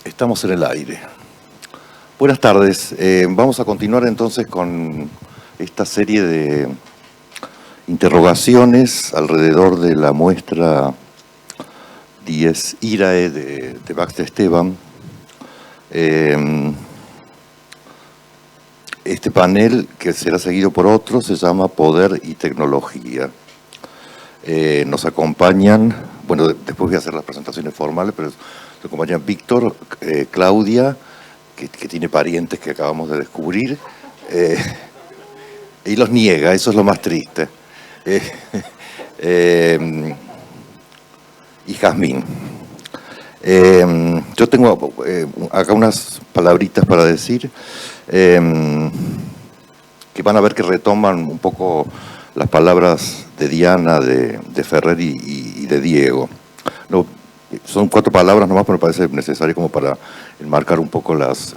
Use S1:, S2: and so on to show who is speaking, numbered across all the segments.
S1: Estamos en el aire. Buenas tardes. Vamos a continuar entonces con esta serie de interrogaciones alrededor de la muestra Dies Irae de Max de Esteban. Este panel, que será seguido por otro, se llama Poder y Tecnología. Nos acompañan, bueno, después voy a hacer las presentaciones formales, pero nos acompañan Víctor, Claudia, que tiene parientes que acabamos de descubrir, y los niega, eso es lo más triste, y Jazmín. Yo tengo acá unas palabritas para decir, que van a ver que retoman un poco las palabras de Diana, de Ferrer y de Diego. No, son 4 palabras nomás, pero me parece necesario como para enmarcar un poco las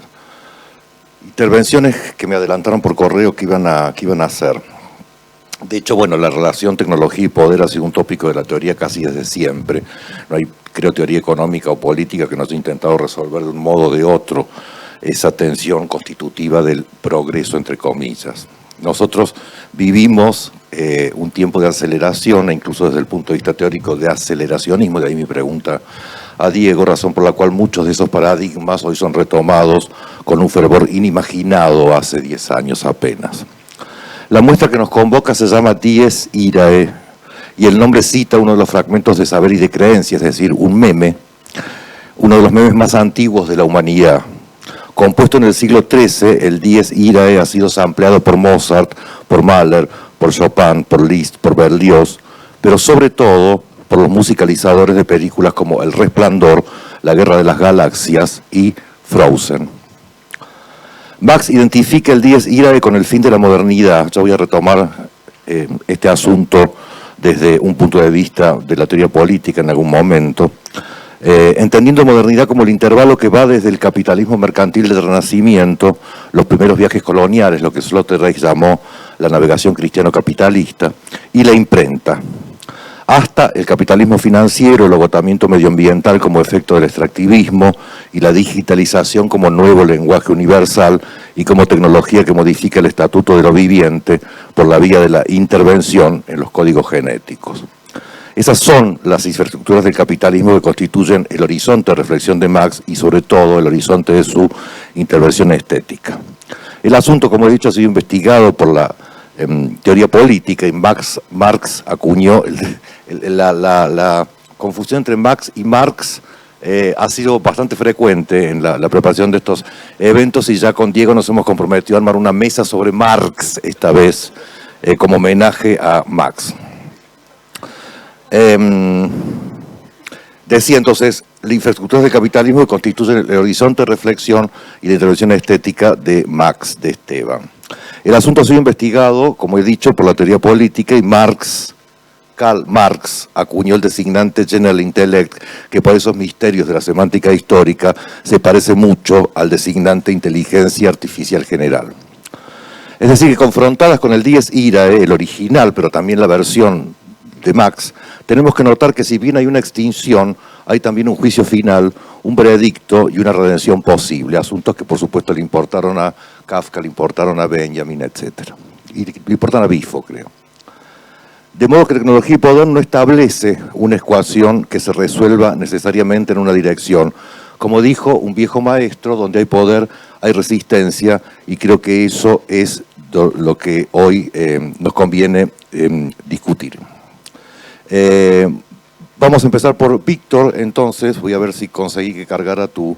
S1: intervenciones que me adelantaron por correo que iban a hacer. De hecho, bueno, la relación tecnología y poder ha sido un tópico de la teoría casi desde siempre. No hay, creo, teoría económica o política que no haya intentado resolver de un modo o de otro esa tensión constitutiva del progreso, entre comillas. Nosotros vivimos un tiempo de aceleración, e incluso desde el punto de vista teórico de aceleracionismo, de ahí mi pregunta a Diego, razón por la cual muchos de esos paradigmas hoy son retomados con un fervor inimaginado hace 10 años apenas. La muestra que nos convoca se llama Dies Irae, y el nombre cita uno de los fragmentos de Saber y de Creencia, es decir, un meme, uno de los memes más antiguos de la humanidad. Compuesto en el siglo XIII, el Dies Irae ha sido sampleado por Mozart, por Mahler, por Chopin, por Liszt, por Berlioz, pero sobre todo por los musicalizadores de películas como El Resplandor, La Guerra de las Galaxias y Frozen. Max identifica el Dies Irae con el fin de la modernidad. Yo voy a retomar este asunto desde un punto de vista de la teoría política en algún momento, entendiendo modernidad como el intervalo que va desde el capitalismo mercantil del Renacimiento, los primeros viajes coloniales, lo que Sloterdijk llamó la navegación cristiano-capitalista, y la imprenta, hasta el capitalismo financiero, el agotamiento medioambiental como efecto del extractivismo y la digitalización como nuevo lenguaje universal y como tecnología que modifica el estatuto de lo viviente por la vía de la intervención en los códigos genéticos. Esas son las infraestructuras del capitalismo que constituyen el horizonte de reflexión de Max y sobre todo el horizonte de su intervención estética. El asunto, como he dicho, ha sido investigado por la teoría política y Marx acuñó la confusión entre Max y Marx. Ha sido bastante frecuente en la preparación de estos eventos y ya con Diego nos hemos comprometido a armar una mesa sobre Marx, esta vez como homenaje a Max. Decía entonces, la infraestructura del capitalismo que constituye el horizonte de reflexión y de intervención estética de Max de Esteban. El asunto ha sido investigado, como he dicho, por la teoría política y Karl Marx acuñó el designante General Intellect, que por esos misterios de la semántica histórica se parece mucho al designante inteligencia artificial general. Es decir, que confrontadas con el Dies Irae, el original, pero también la versión de Max, tenemos que notar que si bien hay una extinción, hay también un juicio final, un veredicto y una redención posible, asuntos que por supuesto le importaron a Kafka, le importaron a Benjamin, etc. Y le importan a Bifo, creo. De modo que tecnología y poder no establece una ecuación que se resuelva necesariamente en una dirección. Como dijo un viejo maestro, donde hay poder, hay resistencia, y creo que eso es lo que hoy nos conviene discutir. Vamos a empezar por Víctor, entonces, voy a ver si conseguí que cargara tu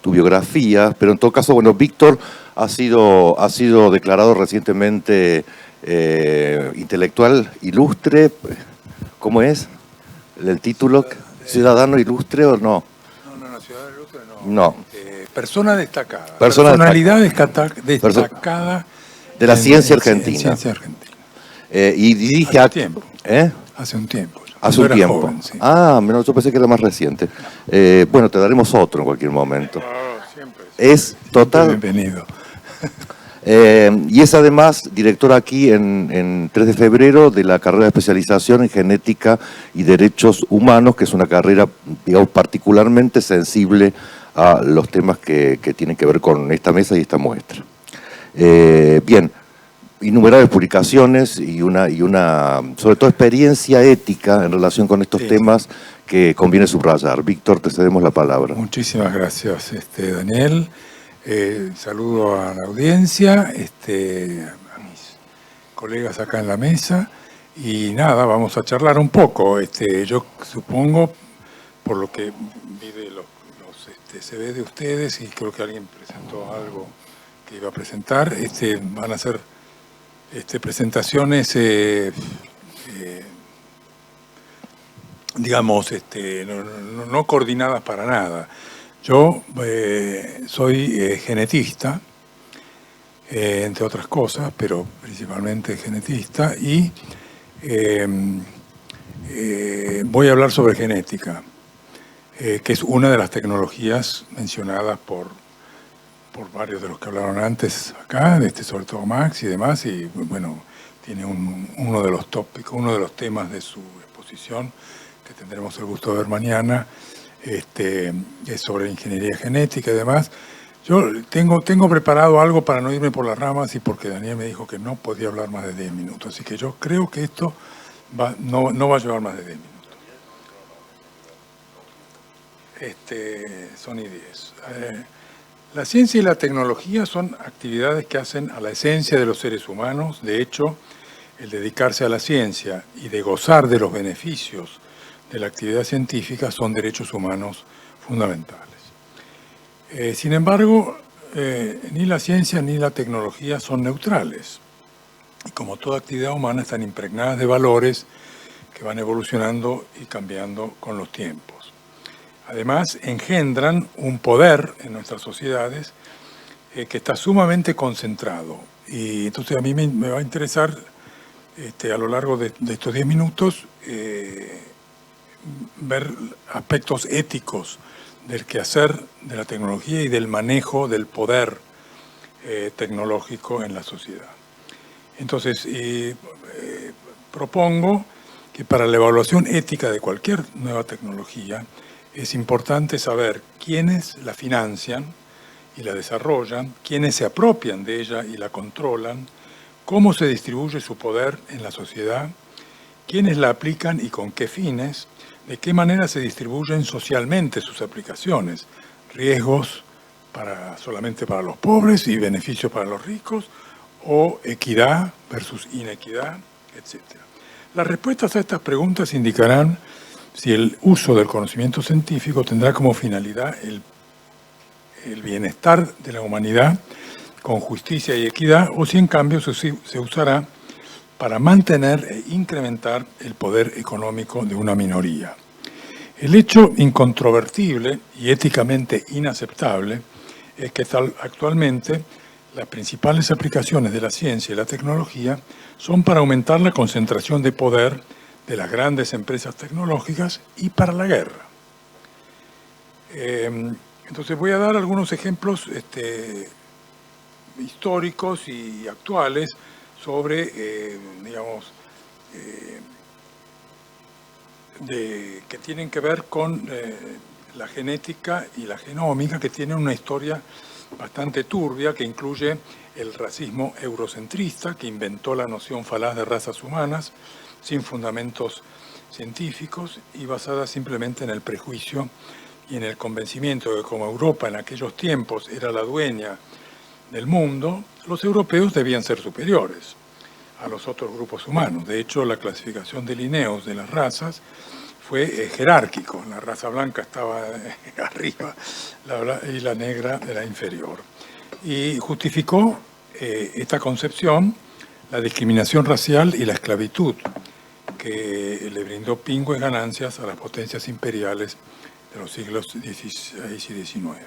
S1: biografía, pero en todo caso, bueno, Víctor ha sido declarado recientemente intelectual ilustre. ¿Cómo es el título? ¿Ciudadano ilustre o no?
S2: No, ciudadano ilustre no.
S1: No.
S2: Persona destacada.
S1: Personalidad
S2: destacada
S1: de la ciencia argentina. Y dirige
S2: hace tiempo.
S1: Hace un tiempo.
S2: Joven, sí.
S1: Menos, yo pensé que era más reciente. Bueno, te daremos otro en cualquier momento.
S2: Siempre.
S1: Es total.
S2: Bienvenido.
S1: Y es además directora aquí en 3 de febrero de la carrera de especialización en genética y derechos humanos, que es una carrera, digamos, particularmente sensible a los temas que tienen que ver con esta mesa y esta muestra. Bien, innumerables publicaciones y una, sobre todo, experiencia ética en relación con estos temas que conviene subrayar. Víctor, te cedemos la palabra.
S2: Muchísimas gracias, Daniel. Saludo a la audiencia, a mis colegas acá en la mesa, y nada, vamos a charlar un poco. Yo supongo, por lo que vi de los CV de ustedes, y creo que alguien presentó algo que iba a presentar, van a ser presentaciones, digamos, no coordinadas para nada. Yo soy genetista, entre otras cosas, pero principalmente genetista, y voy a hablar sobre genética, que es una de las tecnologías mencionadas por varios de los que hablaron antes acá, sobre todo Max y demás, y bueno, tiene uno de los tópicos, uno de los temas de su exposición, que tendremos el gusto de ver mañana, es sobre ingeniería genética y demás. Yo tengo preparado algo para no irme por las ramas, y porque Daniel me dijo que no podía hablar más de 10 minutos, así que yo creo que esto no va a llevar más de 10 minutos. Son y 10. La ciencia y la tecnología son actividades que hacen a la esencia de los seres humanos. De hecho, el dedicarse a la ciencia y de gozar de los beneficios de la actividad científica son derechos humanos fundamentales. Sin embargo, ni la ciencia ni la tecnología son neutrales. Y como toda actividad humana, están impregnadas de valores que van evolucionando y cambiando con los tiempos. Además, engendran un poder en nuestras sociedades que está sumamente concentrado. Y entonces a mí me va a interesar, a lo largo de estos 10 minutos, ver aspectos éticos del quehacer de la tecnología y del manejo del poder tecnológico en la sociedad. Entonces, propongo que para la evaluación ética de cualquier nueva tecnología es importante saber quiénes la financian y la desarrollan, quiénes se apropian de ella y la controlan, cómo se distribuye su poder en la sociedad, quiénes la aplican y con qué fines, de qué manera se distribuyen socialmente sus aplicaciones, riesgos solamente para los pobres y beneficios para los ricos, o equidad versus inequidad, etc. Las respuestas a estas preguntas indicarán si el uso del conocimiento científico tendrá como finalidad el bienestar de la humanidad con justicia y equidad, o si en cambio se usará para mantener e incrementar el poder económico de una minoría. El hecho incontrovertible y éticamente inaceptable es que actualmente las principales aplicaciones de la ciencia y la tecnología son para aumentar la concentración de poder de las grandes empresas tecnológicas y para la guerra. Entonces voy a dar algunos ejemplos históricos y actuales sobre, que tienen que ver con la genética y la genómica, que tienen una historia bastante turbia, que incluye el racismo eurocentrista, que inventó la noción falaz de razas humanas, sin fundamentos científicos y basada simplemente en el prejuicio y en el convencimiento de que como Europa en aquellos tiempos era la dueña del mundo, los europeos debían ser superiores a los otros grupos humanos. De hecho, la clasificación de Linnaeus de las razas fue jerárquico. La raza blanca estaba arriba y la negra era inferior. Y justificó esta concepción la discriminación racial y la esclavitud que le brindó pingües ganancias a las potencias imperiales de los siglos XVI y XIX.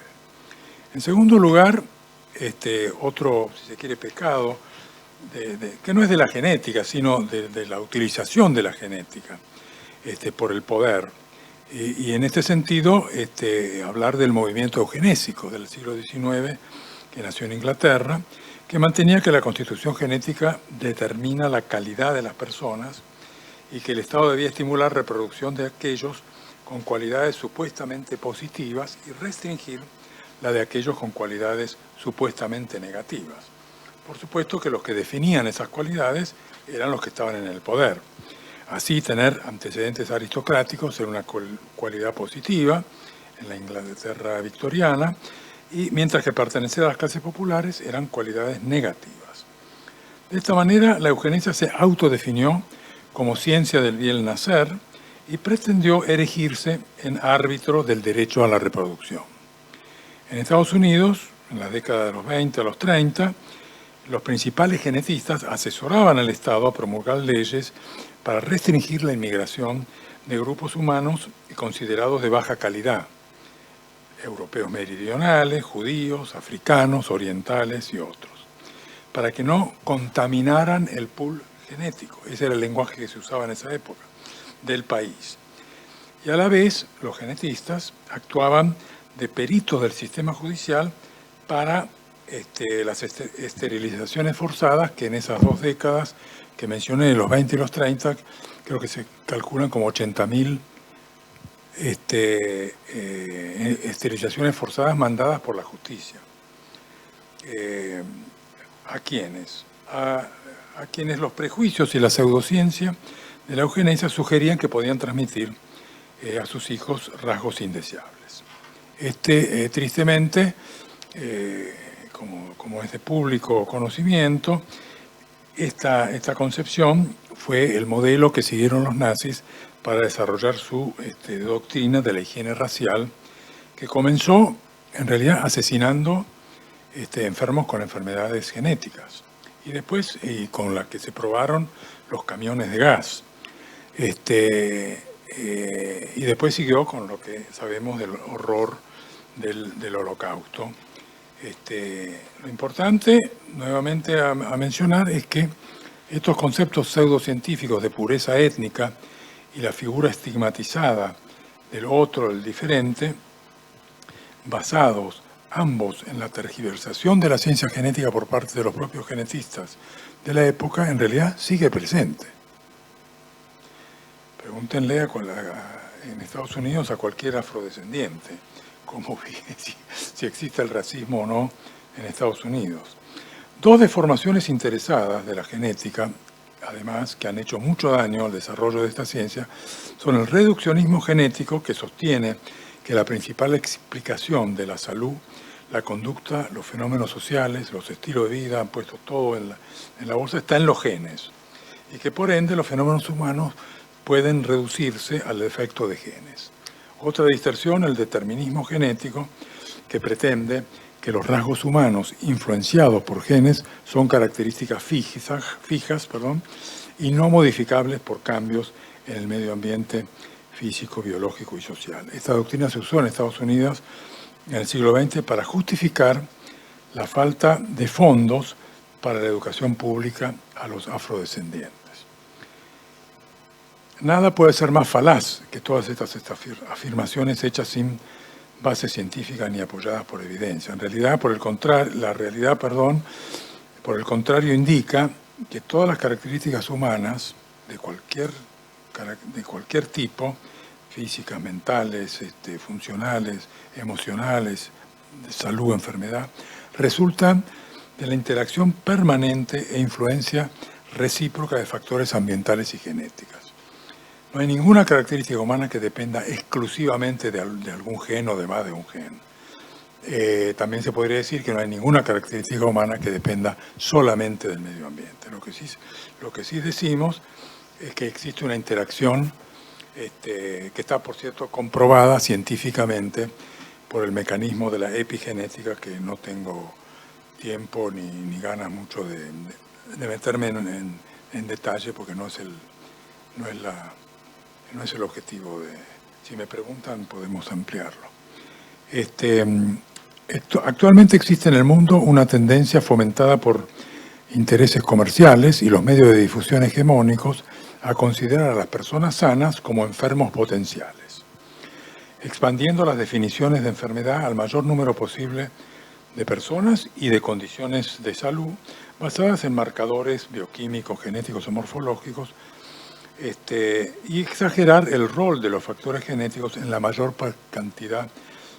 S2: En segundo lugar, otro, si se quiere, pecado, que no es de la genética, sino de la utilización de la genética por el poder. Y en este sentido, hablar del movimiento eugenésico del siglo XIX, que nació en Inglaterra, que mantenía que la constitución genética determina la calidad de las personas y que el Estado debía estimular reproducción de aquellos con cualidades supuestamente positivas y restringir la de aquellos con cualidades supuestamente negativas. Por supuesto que los que definían esas cualidades eran los que estaban en el poder. Así, tener antecedentes aristocráticos era una cualidad positiva en la Inglaterra victoriana, y mientras que pertenecer a las clases populares eran cualidades negativas. De esta manera, la eugenesia se autodefinió como ciencia del bien nacer y pretendió erigirse en árbitro del derecho a la reproducción. En Estados Unidos, en la década de los 20 a los 30, los principales genetistas asesoraban al Estado a promulgar leyes para restringir la inmigración de grupos humanos considerados de baja calidad, europeos meridionales, judíos, africanos, orientales y otros, para que no contaminaran el pool genético. Ese era el lenguaje que se usaba en esa época del país. Y a la vez, los genetistas actuaban de peritos del sistema judicial para las esterilizaciones forzadas, que en esas 2 décadas que mencioné, los 20 y los 30, creo que se calculan como 80.000 esterilizaciones forzadas mandadas por la justicia. ¿A quiénes? A quienes los prejuicios y la pseudociencia de la eugenesia sugerían que podían transmitir a sus hijos rasgos indeseables. Tristemente, como es de público conocimiento, esta concepción fue el modelo que siguieron los nazis para desarrollar su doctrina de la higiene racial, que comenzó en realidad asesinando enfermos con enfermedades genéticas, y después con la que se probaron los camiones de gas. Y después siguió con lo que sabemos del horror del Holocausto. Lo importante, nuevamente a mencionar, es que estos conceptos pseudocientíficos de pureza étnica y la figura estigmatizada del otro, el diferente, basados ambos en la tergiversación de la ciencia genética por parte de los propios genetistas de la época, en realidad sigue presente. Pregúntenle en Estados Unidos a cualquier afrodescendiente cómo si existe el racismo o no en Estados Unidos. 2 deformaciones interesadas de la genética, además, que han hecho mucho daño al desarrollo de esta ciencia, son el reduccionismo genético, que sostiene que la principal explicación de la salud, la conducta, los fenómenos sociales, los estilos de vida, han puesto todo en la bolsa, está en los genes, y que por ende los fenómenos humanos pueden reducirse al efecto de genes. Otra distorsión, el determinismo genético, que pretende que los rasgos humanos influenciados por genes son características fijas, y no modificables por cambios en el medio ambiente físico, biológico y social. Esta doctrina se usó en Estados Unidos en el siglo XX para justificar la falta de fondos para la educación pública a los afrodescendientes. Nada puede ser más falaz que todas estas afirmaciones hechas sin base científica ni apoyadas por evidencia. En realidad, por el contrario, indica que todas las características humanas de cualquier tipo, físicas, mentales, funcionales, emocionales, de salud, enfermedad, resultan de la interacción permanente e influencia recíproca de factores ambientales y genéticas. No hay ninguna característica humana que dependa exclusivamente de algún gen o de más de un gen. También se podría decir que no hay ninguna característica humana que dependa solamente del medio ambiente. Lo que sí decimos es que existe una interacción que está, por cierto, comprobada científicamente por el mecanismo de la epigenética, que no tengo tiempo ni ganas mucho de meterme en detalle, porque no es el objetivo. Si me preguntan, podemos ampliarlo. Actualmente existe en el mundo una tendencia fomentada por intereses comerciales y los medios de difusión hegemónicos a considerar a las personas sanas como enfermos potenciales, expandiendo las definiciones de enfermedad al mayor número posible de personas y de condiciones de salud basadas en marcadores bioquímicos, genéticos o morfológicos, y exagerar el rol de los factores genéticos en la mayor cantidad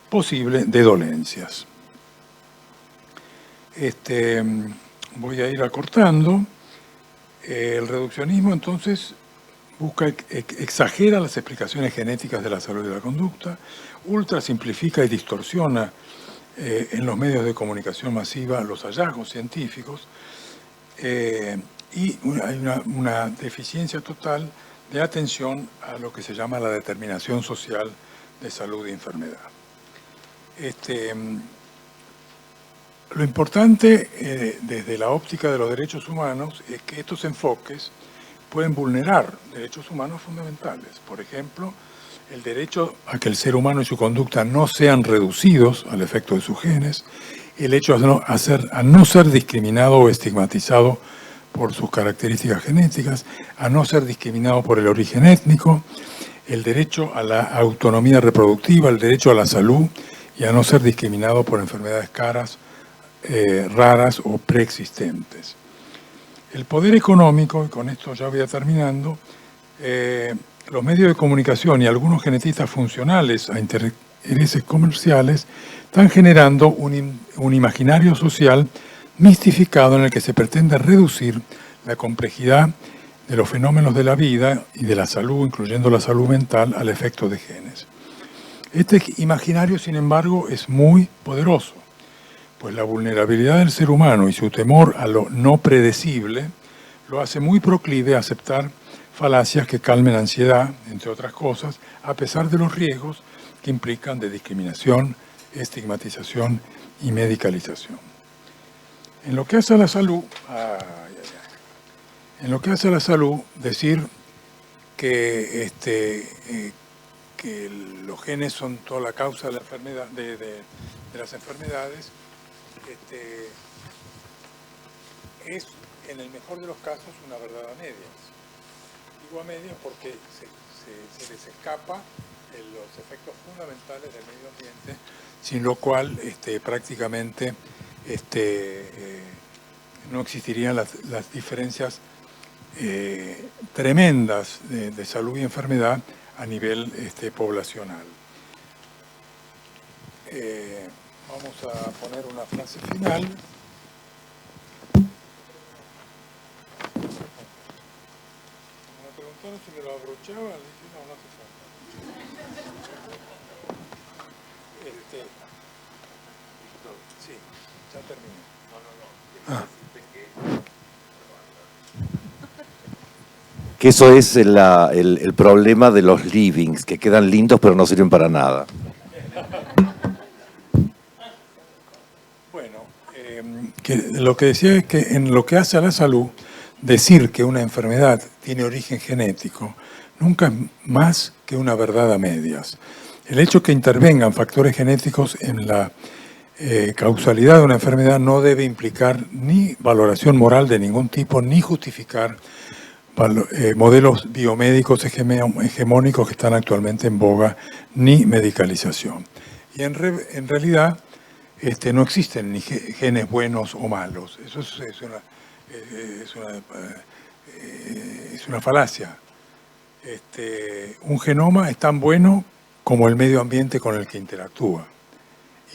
S2: posible de dolencias. Voy a ir acortando. El reduccionismo entonces exagera las explicaciones genéticas de la salud y de la conducta, ultra simplifica y distorsiona en los medios de comunicación masiva los hallazgos científicos, y hay una deficiencia total de atención a lo que se llama la determinación social de salud y enfermedad. Lo importante desde la óptica de los derechos humanos es que estos enfoques pueden vulnerar derechos humanos fundamentales. Por ejemplo, el derecho a que el ser humano y su conducta no sean reducidos al efecto de sus genes, el hecho a no ser discriminado o estigmatizado por sus características genéticas, a no ser discriminado por el origen étnico, el derecho a la autonomía reproductiva, el derecho a la salud y a no ser discriminado por enfermedades raras o preexistentes. El poder económico, y con esto ya voy terminando, los medios de comunicación y algunos genetistas funcionales a intereses comerciales están generando un imaginario social mistificado en el que se pretende reducir la complejidad de los fenómenos de la vida y de la salud, incluyendo la salud mental, al efecto de genes. Este imaginario, sin embargo, es muy poderoso, pues la vulnerabilidad del ser humano y su temor a lo no predecible lo hace muy proclive a aceptar falacias que calmen ansiedad, entre otras cosas, a pesar de los riesgos que implican de discriminación, estigmatización y medicalización. En lo que hace a la salud, decir que los genes son toda la causa de la enfermedad, de las enfermedades, es en el mejor de los casos una verdad a medias. Digo a medias porque se les escapa los efectos fundamentales del medio ambiente, sin lo cual prácticamente no existirían las diferencias tremendas de salud y enfermedad a nivel poblacional. Vamos a poner una frase final. Me preguntaron si me lo abrochaba, le dije no hace falta. Sí, ya terminé.
S1: Que eso es el problema de los livings, que quedan lindos pero no sirven para nada.
S2: Bueno, lo que decía es que en lo que hace a la salud, decir que una enfermedad tiene origen genético nunca es más que una verdad a medias. El hecho que intervengan factores genéticos en la causalidad de una enfermedad no debe implicar ni valoración moral de ningún tipo, ni justificar modelos biomédicos hegemónicos que están actualmente en boga, ni medicalización. Y en realidad no existen ni genes buenos o malos. Eso es una falacia. Un genoma es tan bueno como el medio ambiente con el que interactúa.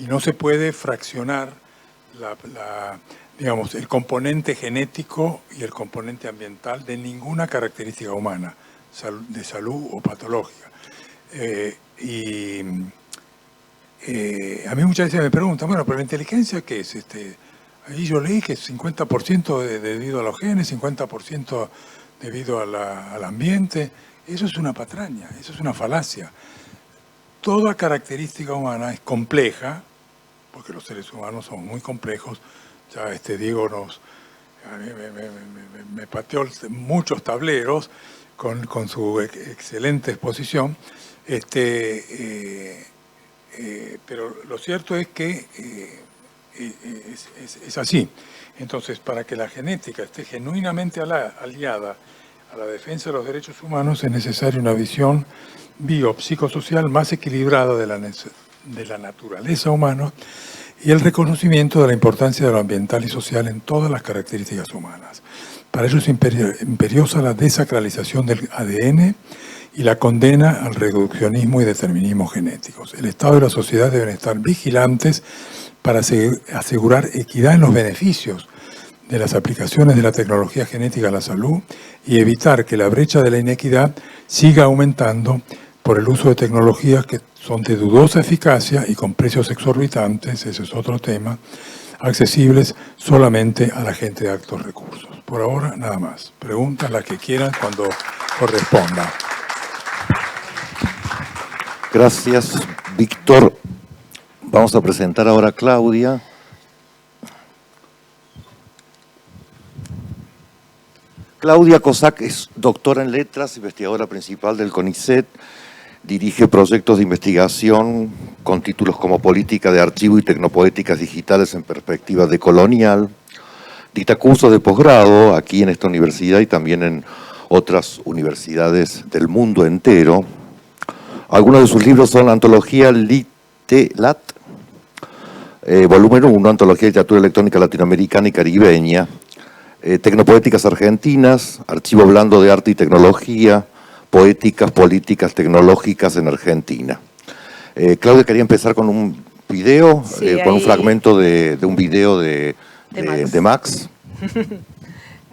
S2: Y no se puede fraccionar digamos, el componente genético y el componente ambiental de ninguna característica humana, de salud o patológica. A mí muchas veces me preguntan, bueno, pero la inteligencia, ¿qué es? Ahí yo leí que es 50% debido a los genes, 50% debido al ambiente. Eso es una patraña, eso es una falacia. Toda característica humana es compleja, porque los seres humanos son muy complejos. Ya Diego a mí me pateó muchos tableros con su excelente exposición, pero lo cierto es que es así. Entonces, para que la genética esté genuinamente aliada a la defensa de los derechos humanos, es necesaria una visión biopsicosocial más equilibrada de la naturaleza humana y el reconocimiento de la importancia de lo ambiental y social en todas las características humanas. Para ello es imperiosa la desacralización del ADN y la condena al reduccionismo y determinismo genéticos. El Estado y la sociedad deben estar vigilantes para asegurar equidad en los beneficios de las aplicaciones de la tecnología genética a la salud y evitar que la brecha de la inequidad siga aumentando por el uso de tecnologías que son de dudosa eficacia y con precios exorbitantes, ese es otro tema, accesibles solamente a la gente de altos recursos. Por ahora, nada más. Preguntas las que quieran cuando corresponda.
S1: Gracias, Víctor. Vamos a presentar ahora a Claudia. Claudia Cossack es doctora en letras, investigadora principal del CONICET, dirige proyectos de investigación con títulos como Política de Archivo y Tecnopoéticas Digitales en Perspectiva Decolonial, dicta cursos de posgrado aquí en esta universidad y también en otras universidades del mundo entero. Algunos de sus libros son la antología LITELAT, volumen 1, Antología de Literatura Electrónica Latinoamericana y Caribeña, Tecnopoéticas Argentinas, Archivo Blando de Arte y Tecnología, Poéticas, Políticas Tecnológicas en Argentina. Claudia quería empezar con un video, sí, con un fragmento de un video de Max.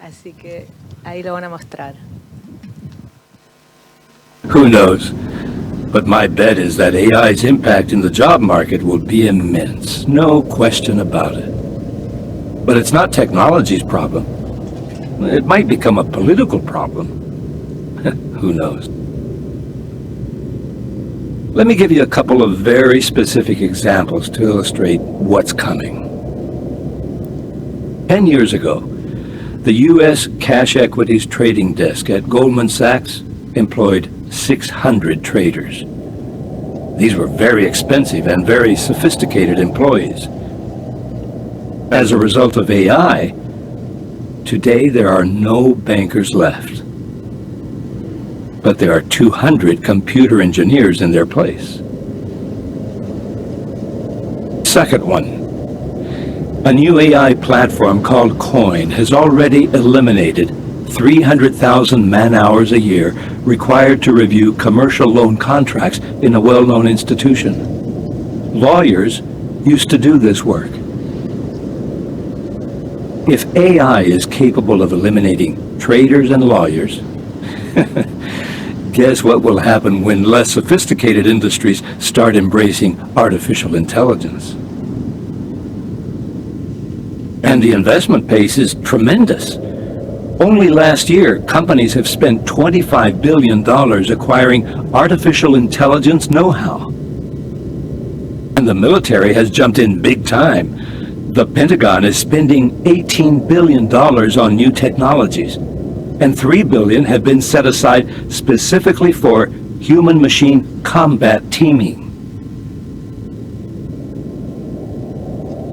S3: Así que ahí lo van a mostrar.
S4: Who knows? But my bet is that AI's impact in the job market will be immense, no question about it. But it's not technology's problem. It might become a political problem. Who knows? Let me give you a couple of very specific examples to illustrate what's coming. 10 years ago, the U.S. cash equities trading desk at Goldman Sachs employed 600 traders. These were very expensive and very sophisticated employees. As a result of AI, today there are no bankers left. But there are 200 computer engineers in their place. Second one. A new AI platform called Coin has already eliminated 300,000 man-hours a year required to review commercial loan contracts in a well-known institution. Lawyers used to do this work. If AI is capable of eliminating traders and lawyers, guess what will happen when less sophisticated industries start embracing artificial intelligence? And the investment pace is tremendous. Only last year, companies have spent $25 billion acquiring artificial intelligence know-how. And the military has jumped in big time. The Pentagon is spending $18 billion on new technologies, and $3 billion have been set aside specifically for human-machine combat teaming.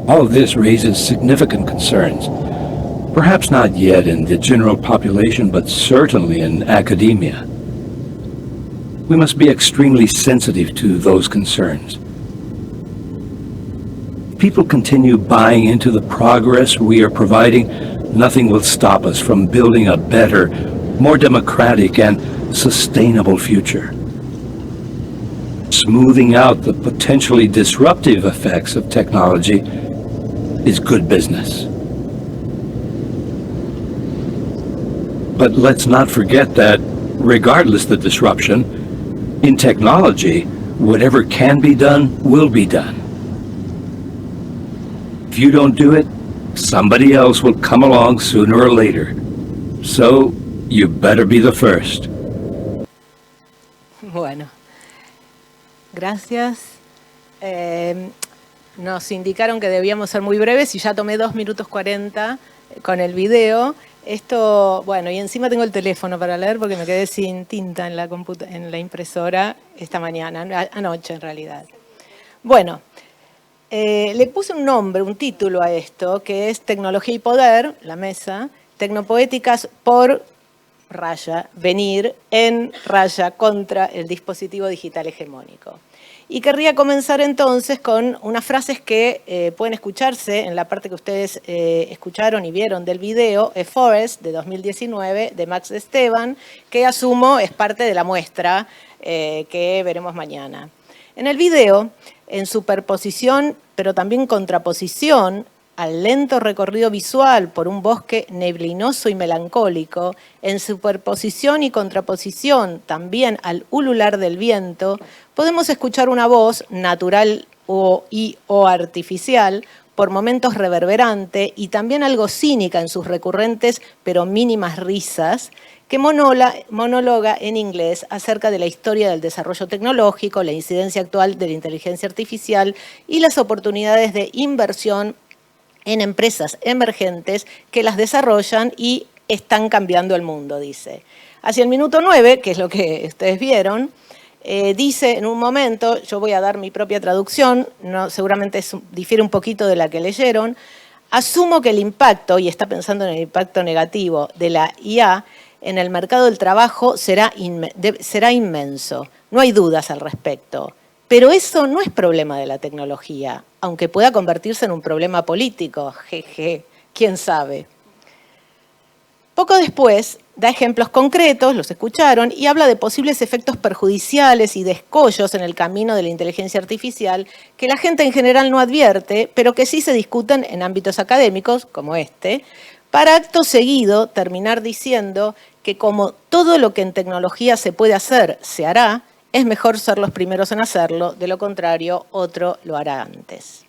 S4: All of this raises significant concerns. Perhaps not yet in the general population, but certainly in academia. We must be extremely sensitive to those concerns. If people continue buying into the progress we are providing, nothing will stop us from building a better, more democratic and sustainable future. Smoothing out the potentially disruptive effects of technology is good business. But let's not forget that, regardless the disruption, in technology, whatever can be done will be done. If you don't do it, somebody else will come along sooner or later. So, you better be the first.
S3: Bueno, gracias. Nos indicaron que debíamos ser muy breves y ya tomé 2 minutos 40 con el video. Esto, bueno, y encima tengo el teléfono para leer porque me quedé sin tinta en la impresora esta mañana, anoche en realidad. Bueno, le puse un nombre, un título a esto, que es Tecnología y Poder, la mesa, Tecnopoéticas por venir en raya contra el dispositivo digital hegemónico. Y querría comenzar entonces con unas frases que pueden escucharse en la parte que ustedes escucharon y vieron del video, A Forest, de 2019, de Max Esteban, que asumo es parte de la muestra que veremos mañana. En el video, en superposición, pero también contraposición, al lento recorrido visual por un bosque neblinoso y melancólico, en superposición y contraposición también al ulular del viento, podemos escuchar una voz natural o artificial, por momentos reverberante y también algo cínica en sus recurrentes pero mínimas risas, que monóloga en inglés acerca de la historia del desarrollo tecnológico, la incidencia actual de la inteligencia artificial y las oportunidades de inversión en empresas emergentes que las desarrollan y están cambiando el mundo, dice. Hacia el minuto 9, que es lo que ustedes vieron, dice en un momento, yo voy a dar mi propia traducción, seguramente difiere un poquito de la que leyeron, asumo que el impacto, y está pensando en el impacto negativo de la IA, en el mercado del trabajo será inmenso. No hay dudas al respecto. Pero eso no es problema de la tecnología, aunque pueda convertirse en un problema político. Jeje, quién sabe. Poco después da ejemplos concretos, los escucharon, y habla de posibles efectos perjudiciales y de escollos en el camino de la inteligencia artificial que la gente en general no advierte, pero que sí se discuten en ámbitos académicos, como este, para acto seguido terminar diciendo que como todo lo que en tecnología se puede hacer se hará, es mejor ser los primeros en hacerlo, de lo contrario, otro lo hará antes.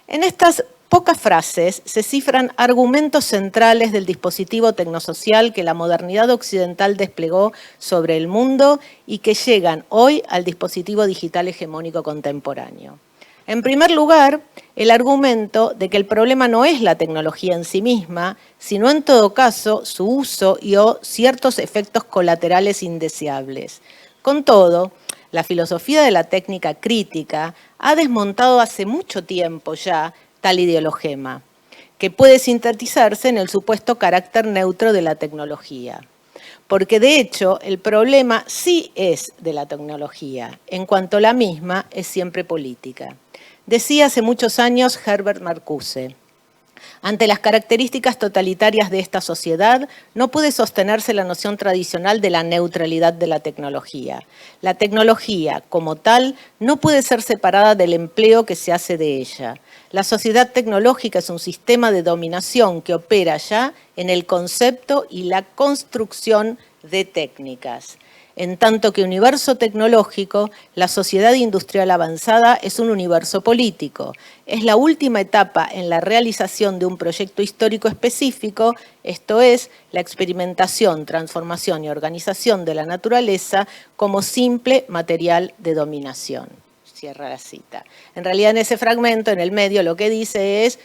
S3: En estas pocas frases se cifran argumentos centrales del dispositivo tecnosocial que la modernidad occidental desplegó sobre el mundo y que llegan hoy al dispositivo digital hegemónico contemporáneo. En primer lugar, el argumento de que el problema no es la tecnología en sí misma, sino en todo caso su uso o ciertos efectos colaterales indeseables. Con todo, la filosofía de la técnica crítica ha desmontado hace mucho tiempo ya tal ideologema, que puede sintetizarse en el supuesto carácter neutro de la tecnología. Porque de hecho el problema sí es de la tecnología, en cuanto la misma es siempre política. Decía hace muchos años Herbert Marcuse: ante las características totalitarias de esta sociedad, no puede sostenerse la noción tradicional de la neutralidad de la tecnología. La tecnología, como tal, no puede ser separada del empleo que se hace de ella. La sociedad tecnológica es un sistema de dominación que opera ya en el concepto y la construcción de técnicas. En tanto que universo tecnológico, la sociedad industrial avanzada es un universo político. Es la última etapa en la realización de un proyecto histórico específico, esto es, la experimentación, transformación y organización de la naturaleza como simple material de dominación. Cierra la cita. En realidad, en ese fragmento, en el medio, lo que dice es,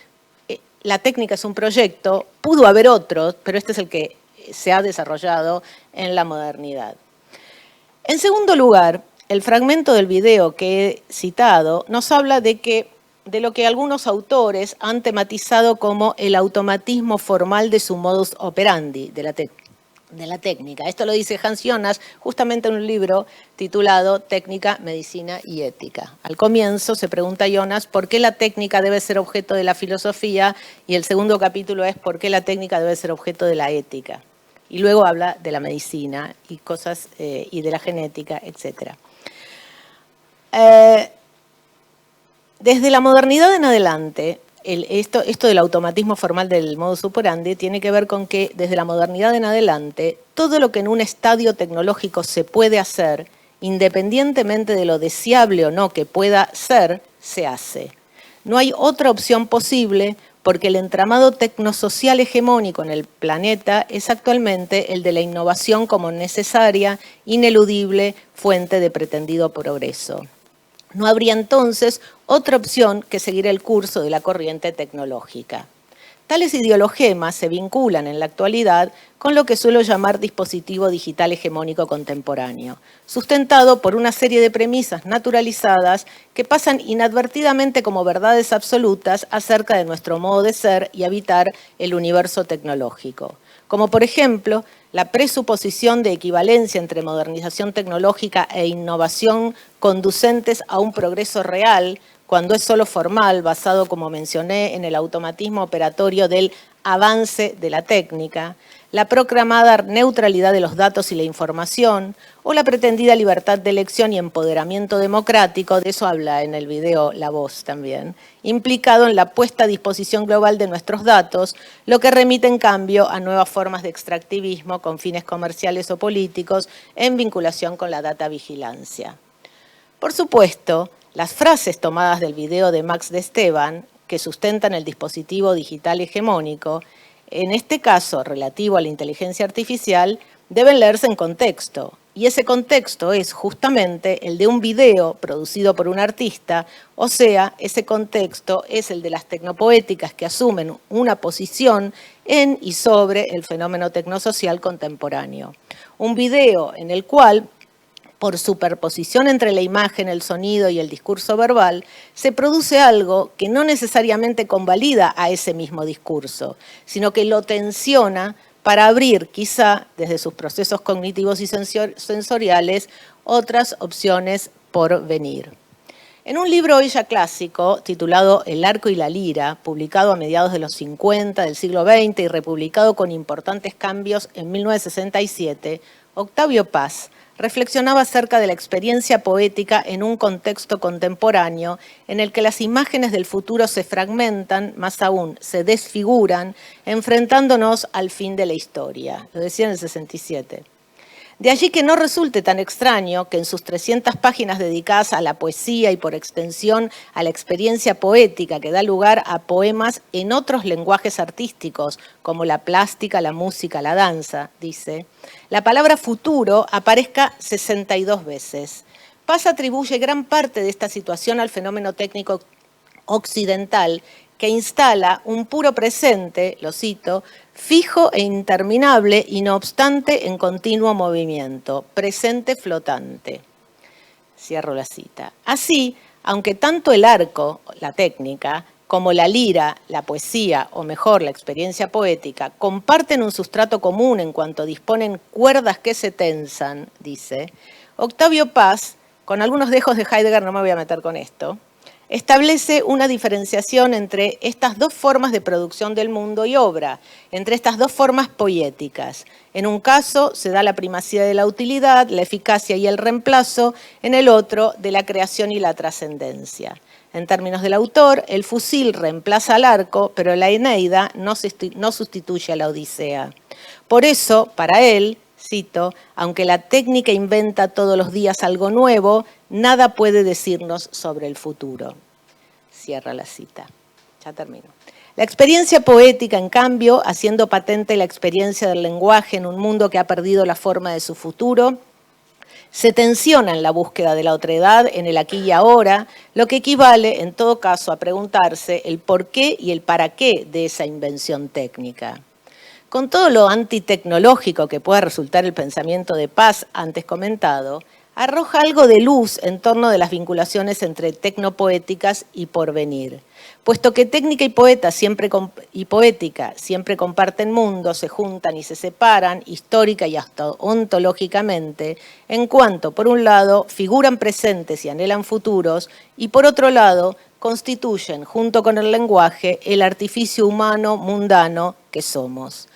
S3: la técnica es un proyecto, pudo haber otros, pero este es el que se ha desarrollado en la modernidad. En segundo lugar, el fragmento del video que he citado nos habla de lo que algunos autores han tematizado como el automatismo formal de su modus operandi, de la técnica. Esto lo dice Hans Jonas justamente en un libro titulado Técnica, Medicina y Ética. Al comienzo se pregunta Jonas por qué la técnica debe ser objeto de la filosofía y el segundo capítulo es por qué la técnica debe ser objeto de la ética. Y luego habla de la medicina y cosas y de la genética, etc. Desde la modernidad en adelante, esto del automatismo formal del modus operandi tiene que ver con que desde la modernidad en adelante, todo lo que en un estadio tecnológico se puede hacer, independientemente de lo deseable o no que pueda ser, se hace. No hay otra opción posible porque el entramado tecnosocial hegemónico en el planeta es actualmente el de la innovación como necesaria, ineludible fuente de pretendido progreso. No habría entonces otra opción que seguir el curso de la corriente tecnológica. Tales ideologemas se vinculan en la actualidad con lo que suelo llamar dispositivo digital hegemónico contemporáneo, sustentado por una serie de premisas naturalizadas que pasan inadvertidamente como verdades absolutas acerca de nuestro modo de ser y habitar el universo tecnológico, como por ejemplo la presuposición de equivalencia entre modernización tecnológica e innovación conducentes a un progreso real, cuando es solo formal, basado, como mencioné, en el automatismo operatorio del avance de la técnica, la proclamada neutralidad de los datos y la información, o la pretendida libertad de elección y empoderamiento democrático, de eso habla en el video La Voz también, implicado en la puesta a disposición global de nuestros datos, lo que remite en cambio a nuevas formas de extractivismo con fines comerciales o políticos en vinculación con la data vigilancia. Por supuesto, las frases tomadas del video de Max de Esteban, que sustentan el dispositivo digital hegemónico, en este caso relativo a la inteligencia artificial, deben leerse en contexto. Y ese contexto es justamente el de un video producido por un artista, o sea, ese contexto es el de las tecnopoéticas que asumen una posición en y sobre el fenómeno tecnosocial contemporáneo. Un video en el cual, por superposición entre la imagen, el sonido y el discurso verbal, se produce algo que no necesariamente convalida a ese mismo discurso, sino que lo tensiona para abrir, quizá, desde sus procesos cognitivos y sensoriales, otras opciones por venir. En un libro hoy ya clásico, titulado El arco y la lira, publicado a mediados de los 50 del siglo XX y republicado con importantes cambios en 1967, Octavio Paz reflexionaba acerca de la experiencia poética en un contexto contemporáneo en el que las imágenes del futuro se fragmentan, más aún, se desfiguran, enfrentándonos al fin de la historia. Lo decía en el 67. De allí que no resulte tan extraño que en sus 300 páginas dedicadas a la poesía y por extensión a la experiencia poética que da lugar a poemas en otros lenguajes artísticos, como la plástica, la música, la danza, dice, la palabra futuro aparezca 62 veces. Paz atribuye gran parte de esta situación al fenómeno técnico occidental que instala un puro presente, lo cito, fijo e interminable y no obstante en continuo movimiento, presente flotante. Cierro la cita. Así, aunque tanto el arco, la técnica, como la lira, la poesía, o mejor, la experiencia poética, comparten un sustrato común en cuanto disponen cuerdas que se tensan, dice, Octavio Paz, con algunos dejos de Heidegger, no me voy a meter con esto, establece una diferenciación entre estas dos formas de producción del mundo y obra, entre estas dos formas poéticas. En un caso se da la primacía de la utilidad, la eficacia y el reemplazo, en el otro de la creación y la trascendencia. En términos del autor, el fusil reemplaza al arco, pero la Eneida no sustituye a la Odisea. Por eso, para él, cito, aunque la técnica inventa todos los días algo nuevo, nada puede decirnos sobre el futuro. Cierra la cita. Ya termino. La experiencia poética, en cambio, haciendo patente la experiencia del lenguaje en un mundo que ha perdido la forma de su futuro, se tensiona en la búsqueda de la otredad, en el aquí y ahora, lo que equivale, en todo caso, a preguntarse el por qué y el para qué de esa invención técnica. Con todo lo antitecnológico que pueda resultar el pensamiento de Paz antes comentado, arroja algo de luz en torno de las vinculaciones entre tecnopoéticas y porvenir. Puesto que técnica y poética siempre comparten mundos, se juntan y se separan, histórica y hasta ontológicamente, en cuanto, por un lado, figuran presentes y anhelan futuros, y por otro lado, constituyen, junto con el lenguaje, el artificio humano mundano que somos.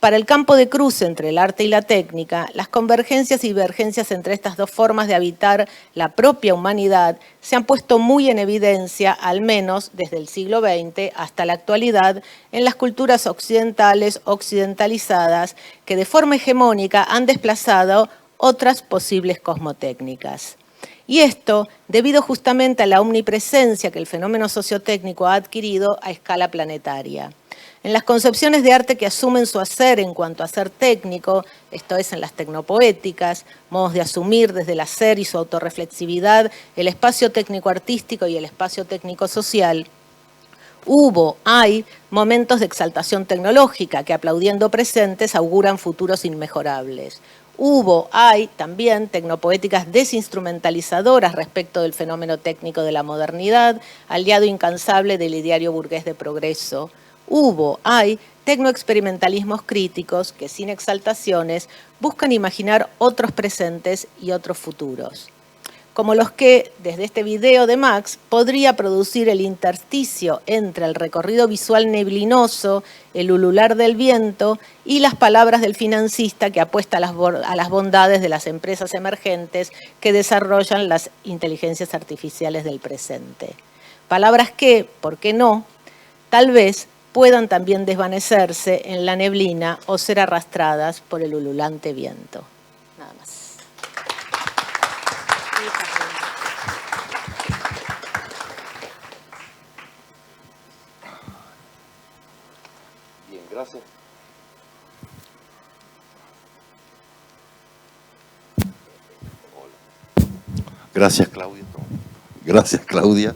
S3: Para el campo de cruce entre el arte y la técnica, las convergencias y divergencias entre estas dos formas de habitar la propia humanidad se han puesto muy en evidencia, al menos desde el siglo XX hasta la actualidad, en las culturas occidentales, occidentalizadas, que de forma hegemónica han desplazado otras posibles cosmotécnicas. Y esto debido justamente a la omnipresencia que el fenómeno sociotécnico ha adquirido a escala planetaria. En las concepciones de arte que asumen su hacer en cuanto a ser técnico, esto es en las tecnopoéticas, modos de asumir desde el hacer y su autorreflexividad el espacio técnico-artístico y el espacio técnico-social, hay momentos de exaltación tecnológica que aplaudiendo presentes auguran futuros inmejorables. Hay también tecnopoéticas desinstrumentalizadoras respecto del fenómeno técnico de la modernidad, aliado incansable del ideario burgués de progreso. Hay tecnoexperimentalismos críticos que sin exaltaciones buscan imaginar otros presentes y otros futuros, como los que, desde este video de Max, podría producir el intersticio entre el recorrido visual neblinoso, el ulular del viento y las palabras del financista que apuesta a las bondades de las empresas emergentes que desarrollan las inteligencias artificiales del presente. Palabras que, ¿por qué no?, tal vez puedan también desvanecerse en la neblina o ser arrastradas por el ululante viento. Nada más.
S1: Bien, gracias. Gracias, Claudia. Gracias, Claudia.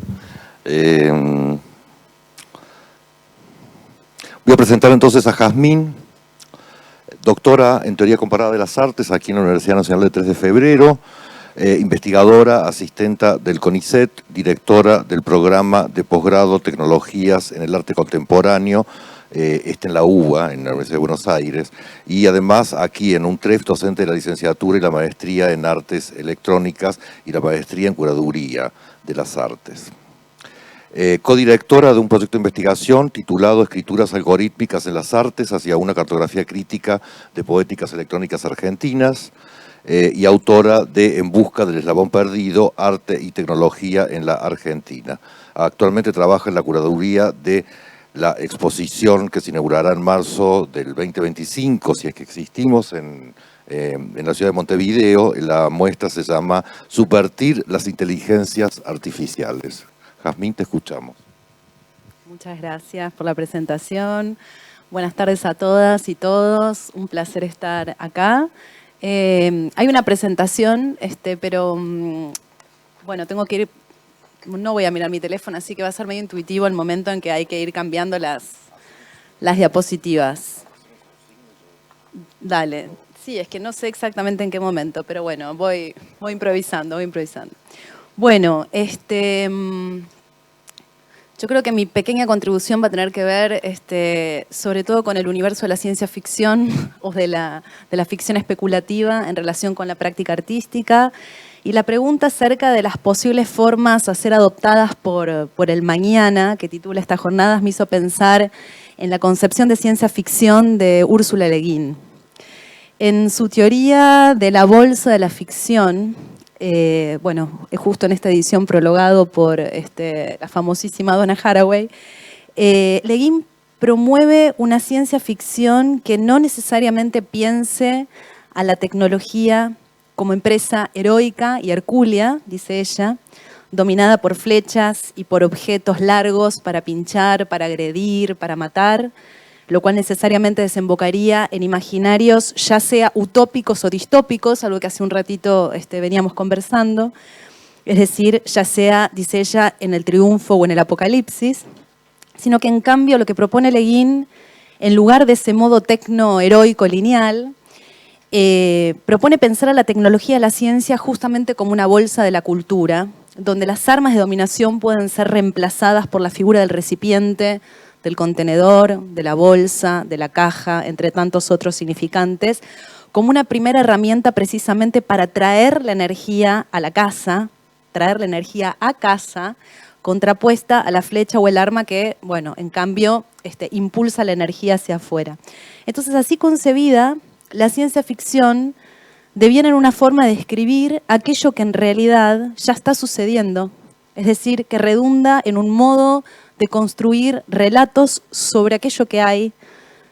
S1: Voy a presentar entonces a Jazmín, doctora en Teoría Comparada de las Artes aquí en la Universidad Nacional de 3 de Febrero, investigadora, asistenta del CONICET, directora del programa de posgrado Tecnologías en el Arte Contemporáneo, en la UBA, en la Universidad de Buenos Aires, y además aquí en UNTREF, docente de la licenciatura y la maestría en Artes Electrónicas y la maestría en Curaduría de las Artes. Codirectora de un proyecto de investigación titulado Escrituras algorítmicas en las artes hacia una cartografía crítica de poéticas electrónicas argentinas, y autora de En busca del eslabón perdido, arte y tecnología en la Argentina. Actualmente trabaja en la curaduría de la exposición que se inaugurará en marzo del 2025, si es que existimos, en la ciudad de Montevideo. La muestra se llama Subvertir las inteligencias artificiales. Jazmín, te escuchamos.
S5: Muchas gracias por la presentación. Buenas tardes a todas y todos. Un placer estar acá. Hay una presentación, pero bueno, tengo que ir, no voy a mirar mi teléfono, así que va a ser medio intuitivo el momento en que hay que ir cambiando las diapositivas. Dale. Sí, es que no sé exactamente en qué momento, pero bueno, voy improvisando. Bueno, yo creo que mi pequeña contribución va a tener que ver sobre todo con el universo de la ciencia ficción o de la ficción especulativa en relación con la práctica artística, y la pregunta acerca de las posibles formas a ser adoptadas por el mañana, que titula esta jornada, me hizo pensar en la concepción de ciencia ficción de Ursula Le Guin. En su teoría de la bolsa de la ficción, bueno, justo en esta edición prologado por la famosísima Donna Haraway, Le Guin promueve una ciencia ficción que no necesariamente piense a la tecnología como empresa heroica y hercúlea, dice ella, dominada por flechas y por objetos largos para pinchar, para agredir, para matar, lo cual necesariamente desembocaría en imaginarios ya sea utópicos o distópicos, algo que hace un ratito veníamos conversando, es decir, ya sea, dice ella, en el triunfo o en el apocalipsis, sino que en cambio lo que propone Le Guin, en lugar de ese modo tecno-heroico lineal, propone pensar a la tecnología y a la ciencia justamente como una bolsa de la cultura, donde las armas de dominación pueden ser reemplazadas por la figura del recipiente, del contenedor, de la bolsa, de la caja, entre tantos otros significantes, como una primera herramienta precisamente para traer la energía a la casa, traer la energía a casa, contrapuesta a la flecha o el arma que, bueno, en cambio, impulsa la energía hacia afuera. Entonces, así concebida, la ciencia ficción deviene una forma de describir aquello que en realidad ya está sucediendo, es decir, que redunda en un modo de construir relatos sobre aquello que hay,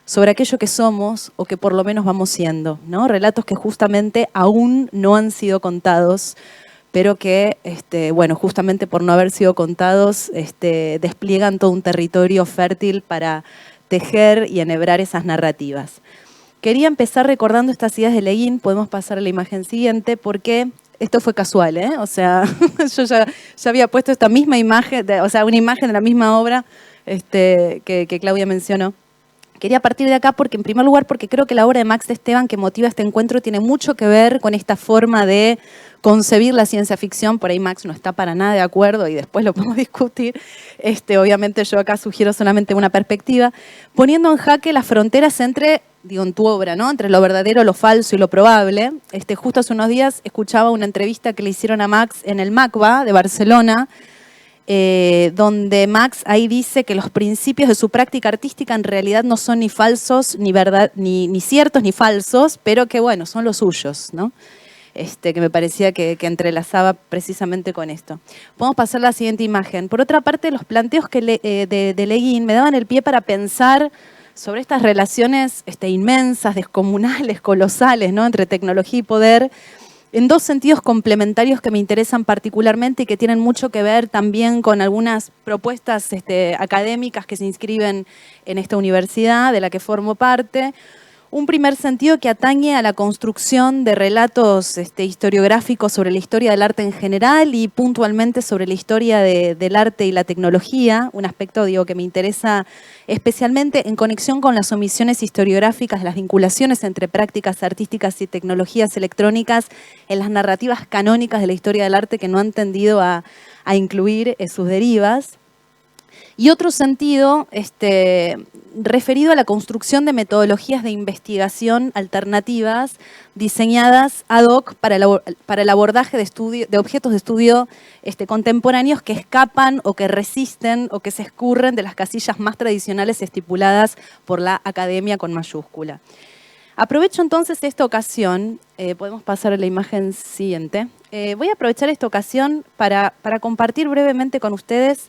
S5: sobre aquello que somos o que por lo menos vamos siendo, ¿no? Relatos que justamente aún no han sido contados, pero que, bueno, justamente por no haber sido contados, despliegan todo un territorio fértil para tejer y enhebrar esas narrativas. Quería empezar recordando estas ideas de Le Guin, podemos pasar a la imagen siguiente, porque esto fue casual, ¿eh? O sea, yo ya había puesto esta misma imagen, o sea, una imagen de la misma obra que Claudia mencionó. Quería partir de acá porque, en primer lugar, porque creo que la obra de Max de Esteban que motiva este encuentro tiene mucho que ver con esta forma de concebir la ciencia ficción. Por ahí Max no está para nada de acuerdo y después lo podemos discutir. Obviamente yo acá sugiero solamente una perspectiva, poniendo en jaque las fronteras entre, digo, en tu obra, ¿no? Entre lo verdadero, lo falso y lo probable. Justo hace unos días escuchaba una entrevista que le hicieron a Max en el MACBA de Barcelona, donde Max ahí dice que los principios de su práctica artística en realidad no son ni falsos, ni ciertos, ni falsos, pero que bueno, son los suyos, ¿no? Que me parecía que entrelazaba precisamente con esto. Podemos pasar a la siguiente imagen. Por otra parte, los planteos de Leguín me daban el pie para pensar sobre estas relaciones inmensas, descomunales, colosales, ¿no? Entre tecnología y poder, en dos sentidos complementarios que me interesan particularmente y que tienen mucho que ver también con algunas propuestas académicas que se inscriben en esta universidad, de la que formo parte. Un primer sentido que atañe a la construcción de relatos historiográficos sobre la historia del arte en general y puntualmente sobre la historia del arte y la tecnología, un aspecto, digo, que me interesa especialmente en conexión con las omisiones historiográficas, las vinculaciones entre prácticas artísticas y tecnologías electrónicas en las narrativas canónicas de la historia del arte que no han tendido a incluir sus derivas. Y otro sentido referido a la construcción de metodologías de investigación alternativas diseñadas ad hoc para el abordaje de objetos de estudio contemporáneos que escapan o que resisten o que se escurren de las casillas más tradicionales estipuladas por la academia con mayúscula. Aprovecho entonces esta ocasión, podemos pasar a la imagen siguiente, voy a aprovechar esta ocasión para compartir brevemente con ustedes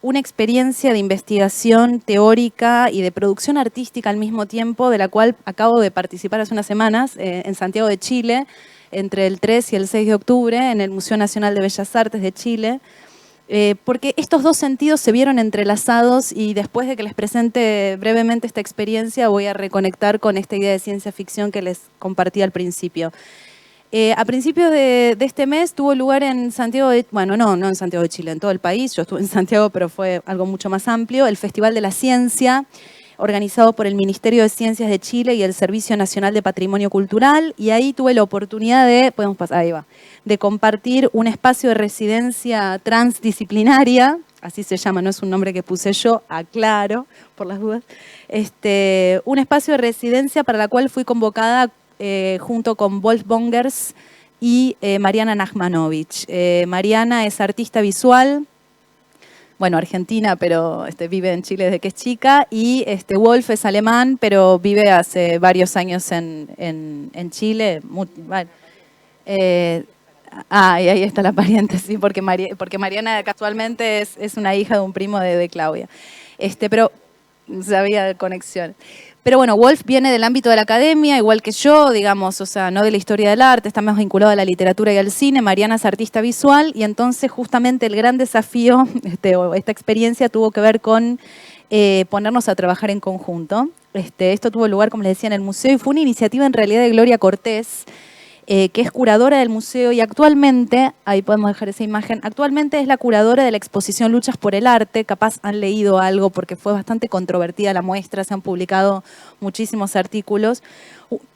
S5: una experiencia de investigación teórica y de producción artística al mismo tiempo, de la cual acabo de participar hace unas semanas en Santiago de Chile, entre el 3 y el 6 de octubre, en el Museo Nacional de Bellas Artes de Chile, porque estos dos sentidos se vieron entrelazados y después de que les presente brevemente esta experiencia voy a reconectar con esta idea de ciencia ficción que les compartí al principio. A principios de este mes tuvo lugar en Santiago no en Santiago de Chile, en todo el país, yo estuve en Santiago, pero fue algo mucho más amplio, el Festival de la Ciencia, organizado por el Ministerio de Ciencias de Chile y el Servicio Nacional de Patrimonio Cultural, y ahí tuve la oportunidad de compartir un espacio de residencia transdisciplinaria, así se llama, no es un nombre que puse yo, aclaro, por las dudas, un espacio de residencia para la cual fui convocada junto con Wolf Bongers y Mariana Nachmanovich. Mariana es artista visual, argentina, pero vive en Chile desde que es chica, y Wolf es alemán, pero vive hace varios años en Chile. Y ahí está la pariente, sí, porque Mariana casualmente es una hija de un primo de Claudia. Pero sabía conexión. Pero bueno, Wolf viene del ámbito de la academia, igual que yo, digamos, no de la historia del arte, está más vinculado a la literatura y al cine. Mariana es artista visual y entonces justamente el gran desafío, esta experiencia tuvo que ver con ponernos a trabajar en conjunto. Esto tuvo lugar, como les decía, en el museo y fue una iniciativa en realidad de Gloria Cortés, que es curadora del museo y actualmente, ahí podemos dejar esa imagen, actualmente es la curadora de la exposición Luchas por el Arte, capaz han leído algo porque fue bastante controvertida la muestra, se han publicado muchísimos artículos.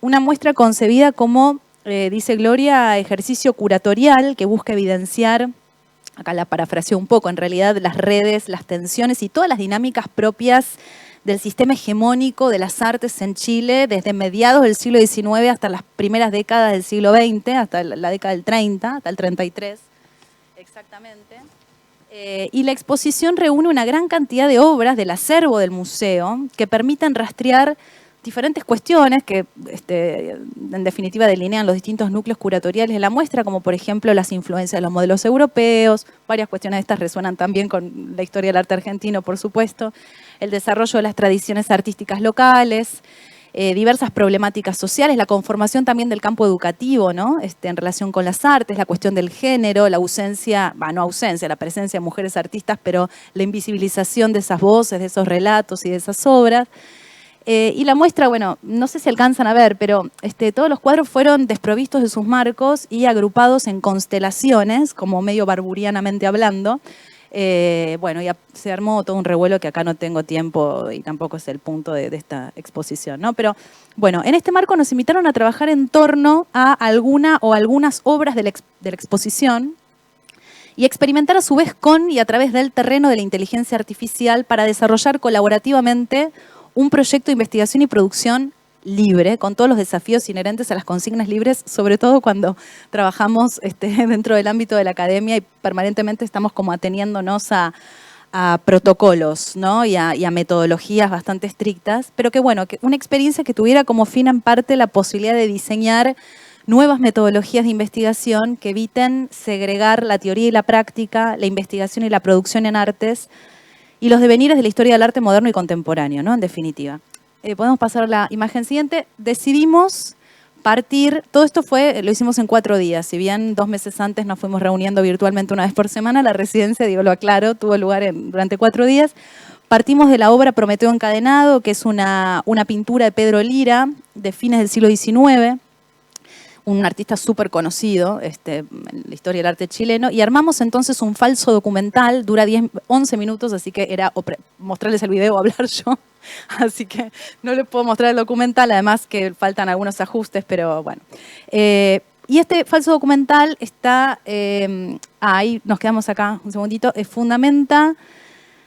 S5: Una muestra concebida como, dice Gloria, ejercicio curatorial que busca evidenciar, acá la parafraseo un poco, en realidad las redes, las tensiones y todas las dinámicas propias del sistema hegemónico de las artes en Chile desde mediados del siglo XIX hasta las primeras décadas del siglo XX, hasta la década del 30, hasta el 33, exactamente. Y la exposición reúne una gran cantidad de obras del acervo del museo que permiten rastrear diferentes cuestiones que en definitiva delinean los distintos núcleos curatoriales de la muestra, como por ejemplo las influencias de los modelos europeos, varias cuestiones de estas resuenan también con la historia del arte argentino, por supuesto, el desarrollo de las tradiciones artísticas locales, diversas problemáticas sociales, la conformación también del campo educativo, ¿no? En relación con las artes, la cuestión del género, la ausencia, la presencia de mujeres artistas, pero la invisibilización de esas voces, de esos relatos y de esas obras. Y la muestra, no sé si alcanzan a ver, pero todos los cuadros fueron desprovistos de sus marcos y agrupados en constelaciones, como medio barburianamente hablando, Bueno, y se armó todo un revuelo que acá no tengo tiempo y tampoco es el punto de esta exposición, ¿no? Pero bueno, en este marco nos invitaron a trabajar en torno a alguna o algunas obras de la exposición y experimentar a su vez con y a través del terreno de la inteligencia artificial para desarrollar colaborativamente un proyecto de investigación y producción libre, con todos los desafíos inherentes a las consignas libres, sobre todo cuando trabajamos dentro del ámbito de la academia y permanentemente estamos como ateniéndonos a protocolos, ¿no? y a metodologías bastante estrictas, pero que bueno, que una experiencia que tuviera como fin en parte la posibilidad de diseñar nuevas metodologías de investigación que eviten segregar la teoría y la práctica, la investigación y la producción en artes y los devenires de la historia del arte moderno y contemporáneo, ¿no? En definitiva. Podemos pasar a la imagen siguiente. Decidimos partir, todo esto lo hicimos en 4 días, si bien 2 meses antes nos fuimos reuniendo virtualmente una vez por semana, la residencia, digo, lo aclaro, tuvo lugar durante 4 días. Partimos de la obra Prometeo encadenado, que es una pintura de Pedro Lira, de fines del siglo XIX, un artista súper conocido en la historia del arte chileno, y armamos entonces un falso documental, dura 11 minutos, así que era mostrarles el video o hablar yo, así que no les puedo mostrar el documental, además que faltan algunos ajustes, pero bueno. Y este falso documental está, ahí nos quedamos acá un segundito, fundamenta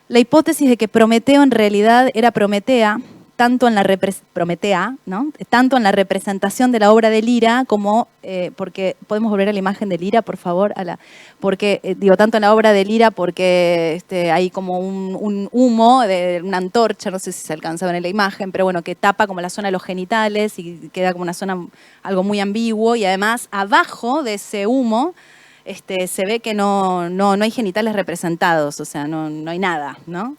S5: la hipótesis de que Prometeo en realidad era Prometea, tanto en la representación de la obra de Lira como, porque podemos volver a la imagen de Lira, por favor, tanto en la obra de Lira porque hay como un humo de una antorcha, no sé si se alcanza a ver en la imagen, pero bueno, que tapa como la zona de los genitales y queda como una zona algo muy ambiguo, y además abajo de ese humo se ve que no hay genitales representados, o sea, no hay nada, ¿no?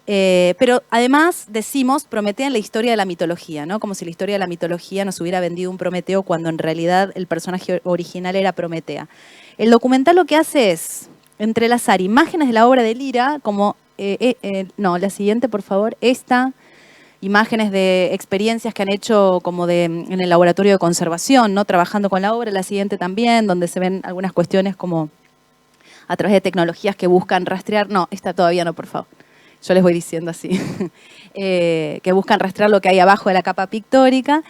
S5: Pero además decimos Prometeo en la historia de la mitología, ¿no? Como si la historia de la mitología nos hubiera vendido un Prometeo cuando en realidad el personaje original era Prometea. El documental lo que hace es entrelazar imágenes de la obra de Lira, como, la siguiente por favor, imágenes de experiencias que han hecho como en el laboratorio de conservación, ¿no? Trabajando con la obra, la siguiente también, donde se ven algunas cuestiones como a través de tecnologías que buscan rastrear, esta todavía no, por favor. Yo les voy diciendo así, que buscan rastrear lo que hay abajo de la capa pictórica,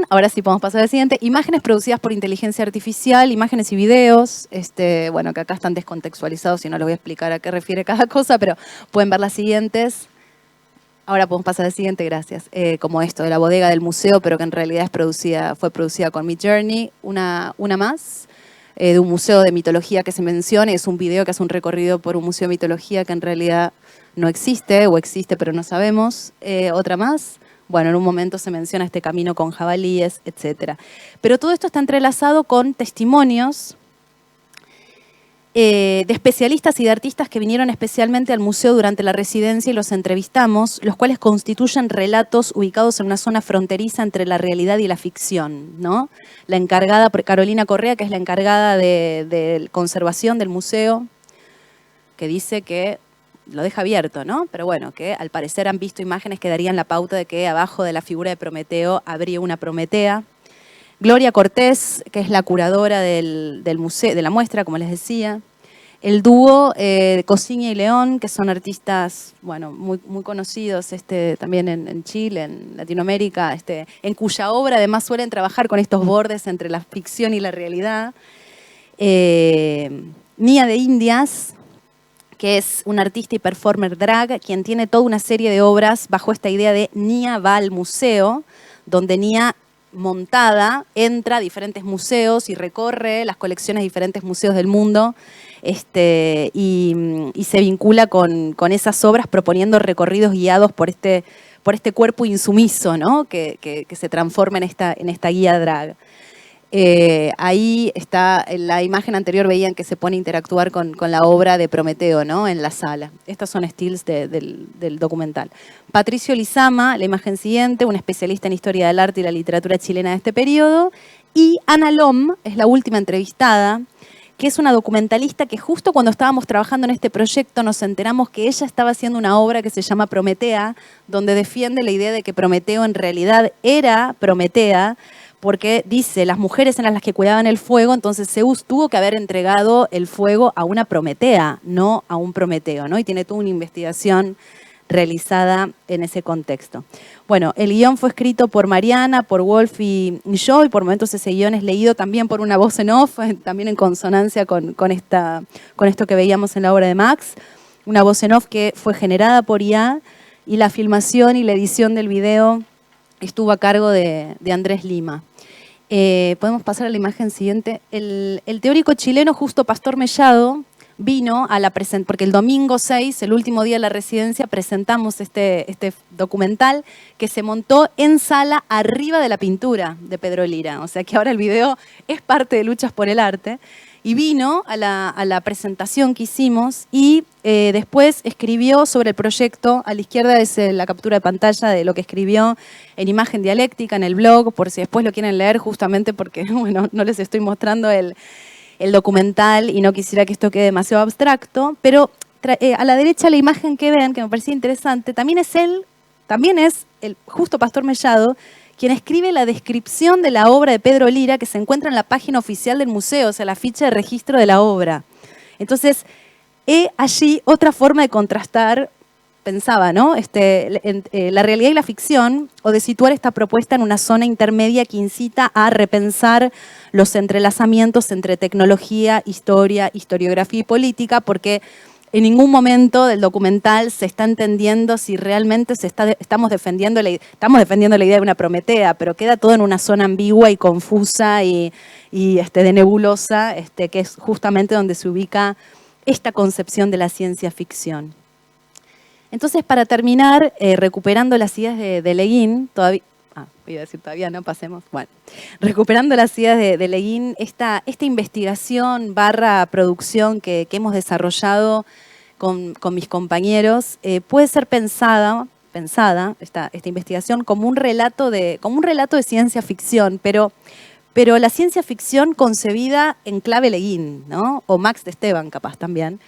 S5: ahora sí podemos pasar al siguiente, imágenes producidas por inteligencia artificial, imágenes y videos, bueno, que acá están descontextualizados y no les voy a explicar a qué refiere cada cosa, pero pueden ver las siguientes. Ahora podemos pasar al siguiente, gracias. Como esto de la bodega del museo, pero que en realidad fue producida con Midjourney. Una más. De un museo de mitología que se menciona, es un video que hace un recorrido por un museo de mitología que en realidad no existe, o existe pero no sabemos. Otra más, bueno, en un momento se menciona este camino con jabalíes, etc. Pero todo esto está entrelazado con testimonios de especialistas y de artistas que vinieron especialmente al museo durante la residencia y los entrevistamos, los cuales constituyen relatos ubicados en una zona fronteriza entre la realidad y la ficción, ¿no? La encargada, Carolina Correa, que es la encargada de conservación del museo, que dice que lo deja abierto, ¿no? Pero bueno, que al parecer han visto imágenes que darían la pauta de que abajo de la figura de Prometeo habría una Prometea. Gloria Cortés, que es la curadora del museo, de la muestra, como les decía. El dúo Cosiña y León, que son artistas, bueno, muy conocidos también en Chile, en Latinoamérica, en cuya obra además suelen trabajar con estos bordes entre la ficción y la realidad. Nia de Indias, que es un artista y performer drag, quien tiene toda una serie de obras bajo esta idea de Nia va al museo, donde Nia montada entra a diferentes museos y recorre las colecciones de diferentes museos del mundo y se vincula con esas obras proponiendo recorridos guiados por este cuerpo insumiso, ¿no? que se transforma en esta guía drag. Ahí está, en la imagen anterior veían que se pone a interactuar con la obra de Prometeo, ¿no? En la sala. Estas son stills del documental. Patricio Lizama, la imagen siguiente, un especialista en historia del arte y la literatura chilena de este periodo. Y Ana Lom es la última entrevistada, que es una documentalista que justo cuando estábamos trabajando en este proyecto nos enteramos que ella estaba haciendo una obra que se llama Prometea, donde defiende la idea de que Prometeo en realidad era Prometea, porque dice, las mujeres eran las que cuidaban el fuego, entonces Zeus tuvo que haber entregado el fuego a una Prometea, no a un Prometeo, ¿no? Y tiene toda una investigación realizada en ese contexto. Bueno, el guión fue escrito por Mariana, por Wolf y yo, y por momentos ese guión es leído también por una voz en off, también en consonancia con esto que veíamos en la obra de Max. Una voz en off que fue generada por IA, y la filmación y la edición del video estuvo a cargo de Andrés Lima. Podemos pasar a la imagen siguiente. El teórico chileno Justo Pastor Mellado vino a la presentación, porque el domingo 6, el último día de la residencia, presentamos este documental que se montó en sala arriba de la pintura de Pedro Lira. O sea que ahora el video es parte de Luchas por el Arte. Y vino a la presentación que hicimos y después escribió sobre el proyecto. A la izquierda es la captura de pantalla de lo que escribió en Imagen Dialéctica, en el blog, por si después lo quieren leer, justamente porque bueno, no les estoy mostrando el documental y no quisiera que esto quede demasiado abstracto, pero a la derecha la imagen que ven, que me parecía interesante, también es el Justo Pastor Mellado, quien escribe la descripción de la obra de Pedro Lira que se encuentra en la página oficial del museo, o sea, la ficha de registro de la obra. Entonces, allí otra forma de contrastar, pensaba, ¿no? La realidad y la ficción, o de situar esta propuesta en una zona intermedia que incita a repensar los entrelazamientos entre tecnología, historia, historiografía y política, porque en ningún momento del documental se está entendiendo si realmente estamos defendiendo la idea de una Prometea, pero queda todo en una zona ambigua y confusa y de nebulosa, que es justamente donde se ubica esta concepción de la ciencia ficción. Entonces, para terminar, recuperando las ideas de Leguín, recuperando las ideas de Leguín, esta investigación / producción que hemos desarrollado con mis compañeros puede ser pensada esta investigación como un relato de ciencia ficción, pero la ciencia ficción concebida en clave Leguín, ¿no? O Max de Esteban, capaz también.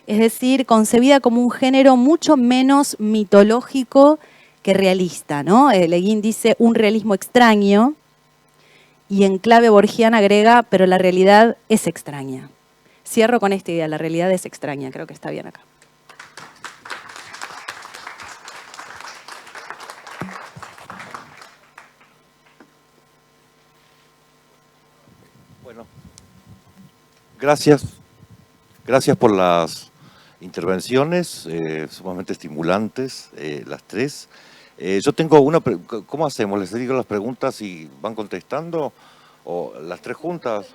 S5: Es decir, concebida como un género mucho menos mitológico que realista, ¿no? Leguín dice un realismo extraño y en clave borgiana agrega, pero la realidad es extraña. Cierro con esta idea, la realidad es extraña, creo que está bien acá.
S1: Bueno, gracias. Gracias por las intervenciones, sumamente estimulantes, las tres. Yo tengo una, ¿cómo hacemos? ¿Les digo las preguntas y van contestando? ¿O las tres juntas?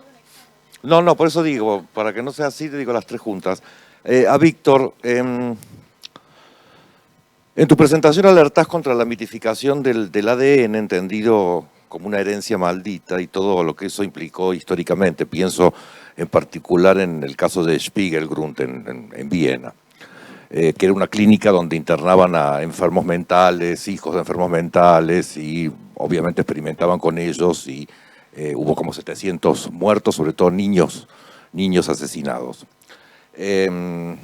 S1: No, por eso digo, para que no sea así, te digo las tres juntas. A Víctor, en tu presentación alertás contra la mitificación del ADN, entendido como una herencia maldita y todo lo que eso implicó históricamente. Pienso en particular en el caso de Spiegelgrund en Viena, que era una clínica donde internaban a enfermos mentales, hijos de enfermos mentales, y obviamente experimentaban con ellos, y hubo como 700 muertos, sobre todo niños asesinados. En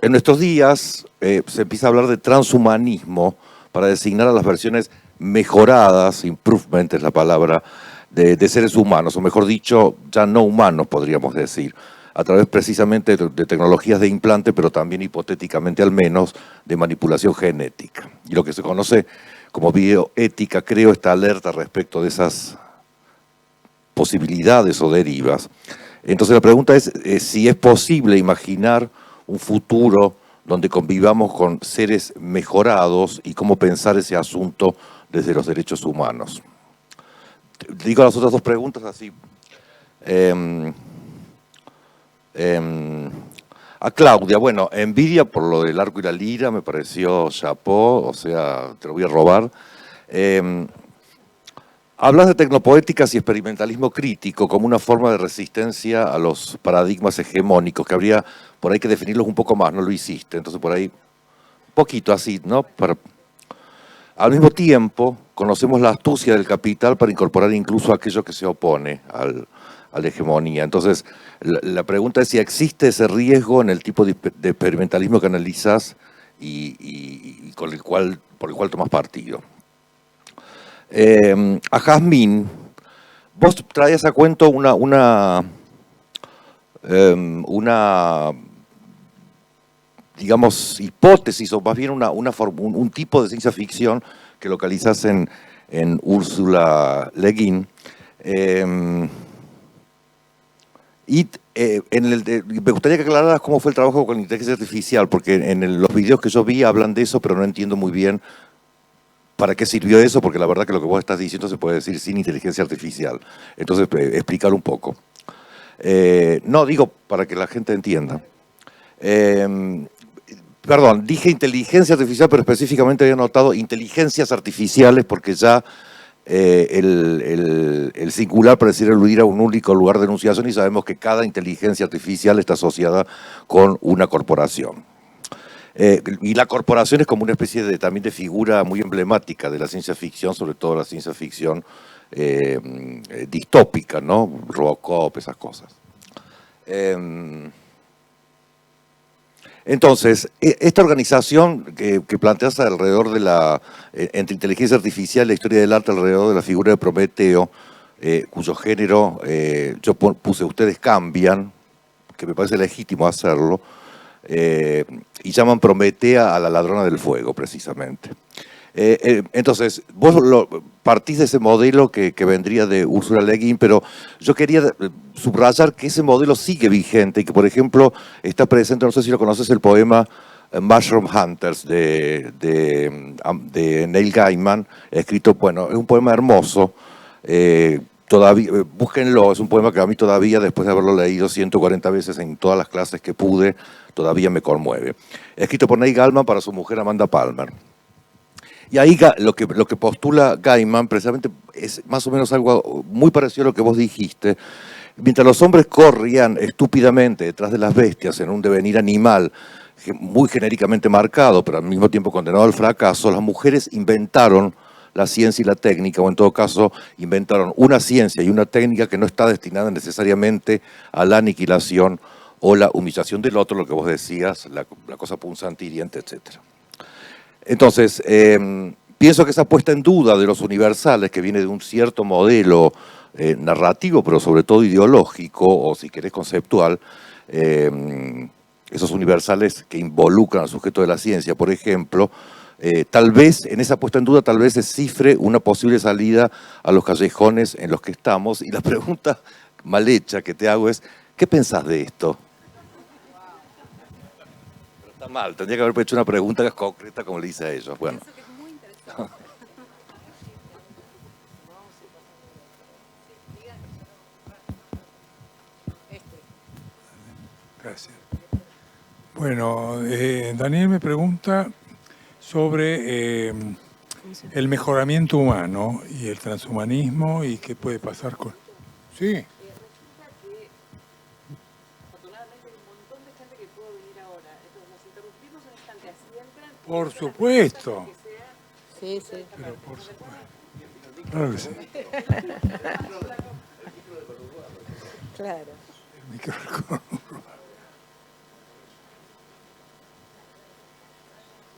S1: nuestros días se empieza a hablar de transhumanismo para designar a las versiones mejoradas, improvement es la palabra, de seres humanos, o mejor dicho, ya no humanos podríamos decir, a través precisamente de tecnologías de implante, pero también hipotéticamente al menos de manipulación genética. Y lo que se conoce como bioética, creo, está alerta respecto de esas posibilidades o derivas. Entonces la pregunta es si es posible imaginar un futuro donde convivamos con seres mejorados y cómo pensar ese asunto desde los derechos humanos. Digo las otras dos preguntas así. A Claudia, bueno, envidia por lo del arco y la lira, me pareció chapó, o sea, te lo voy a robar. Hablas de tecnopoéticas y experimentalismo crítico como una forma de resistencia a los paradigmas hegemónicos, que habría por ahí que definirlos un poco más, no lo hiciste, entonces por ahí, un poquito así, ¿no? Al mismo tiempo, conocemos la astucia del capital para incorporar incluso aquello que se opone a la hegemonía. Entonces, la pregunta es si existe ese riesgo en el tipo de experimentalismo que analizas y por el cual tomas partido. A Jazmín, vos traías a cuento una digamos, hipótesis, o más bien un tipo de ciencia ficción que localizás en Ursula Le Guin. Me gustaría que aclararas cómo fue el trabajo con la inteligencia artificial, porque los videos que yo vi hablan de eso, pero no entiendo muy bien para qué sirvió eso, porque la verdad que lo que vos estás diciendo se puede decir sin inteligencia artificial. Entonces, explicar un poco. No, digo para que la gente entienda. Perdón, dije inteligencia artificial, pero específicamente había notado inteligencias artificiales, porque ya el singular pareciera aludir a un único lugar de enunciación y sabemos que cada inteligencia artificial está asociada con una corporación. Y la corporación es como una especie también de figura muy emblemática de la ciencia ficción, sobre todo la ciencia ficción distópica, ¿no? Robocop, esas cosas. Entonces, esta organización que planteas alrededor de entre inteligencia artificial y la historia del arte, alrededor de la figura de Prometeo, cuyo género yo puse ustedes cambian, que me parece legítimo hacerlo, y llaman Prometea a la ladrona del fuego, precisamente. Entonces, vos partís de ese modelo que vendría de Ursula Le Guin, pero yo quería subrayar que ese modelo sigue vigente y que, por ejemplo, está presente, no sé si lo conoces, el poema Mushroom Hunters de Neil Gaiman, escrito, bueno, es un poema hermoso, todavía, búsquenlo, es un poema que a mí todavía, después de haberlo leído 140 veces en todas las clases que pude, todavía me conmueve. Escrito por Neil Gaiman para su mujer Amanda Palmer. Y ahí lo que postula Gaiman precisamente es más o menos algo muy parecido a lo que vos dijiste. Mientras los hombres corrían estúpidamente detrás de las bestias en un devenir animal muy genéricamente marcado, pero al mismo tiempo condenado al fracaso, las mujeres inventaron la ciencia y la técnica, o en todo caso inventaron una ciencia y una técnica que no está destinada necesariamente a la aniquilación o la humillación del otro, lo que vos decías, la cosa punzante, hiriente, etcétera. Entonces, pienso que esa puesta en duda de los universales, que viene de un cierto modelo narrativo, pero sobre todo ideológico, o si querés conceptual, esos universales que involucran al sujeto de la ciencia, por ejemplo, tal vez, en esa puesta en duda, tal vez se cifre una posible salida a los callejones en los que estamos. Y la pregunta mal hecha que te hago es, ¿qué pensás de esto? Está mal, tendría que haber hecho una pregunta concreta como le hice a ellos. Bueno.
S5: Pienso que es muy interesante.
S2: Gracias. Bueno, Daniel me pregunta sobre el mejoramiento humano y el transhumanismo y qué puede pasar con... Sí. Por supuesto.
S3: Sí, sí.
S2: Pero por supuesto. Claro que sí.
S3: Claro.
S2: El micro.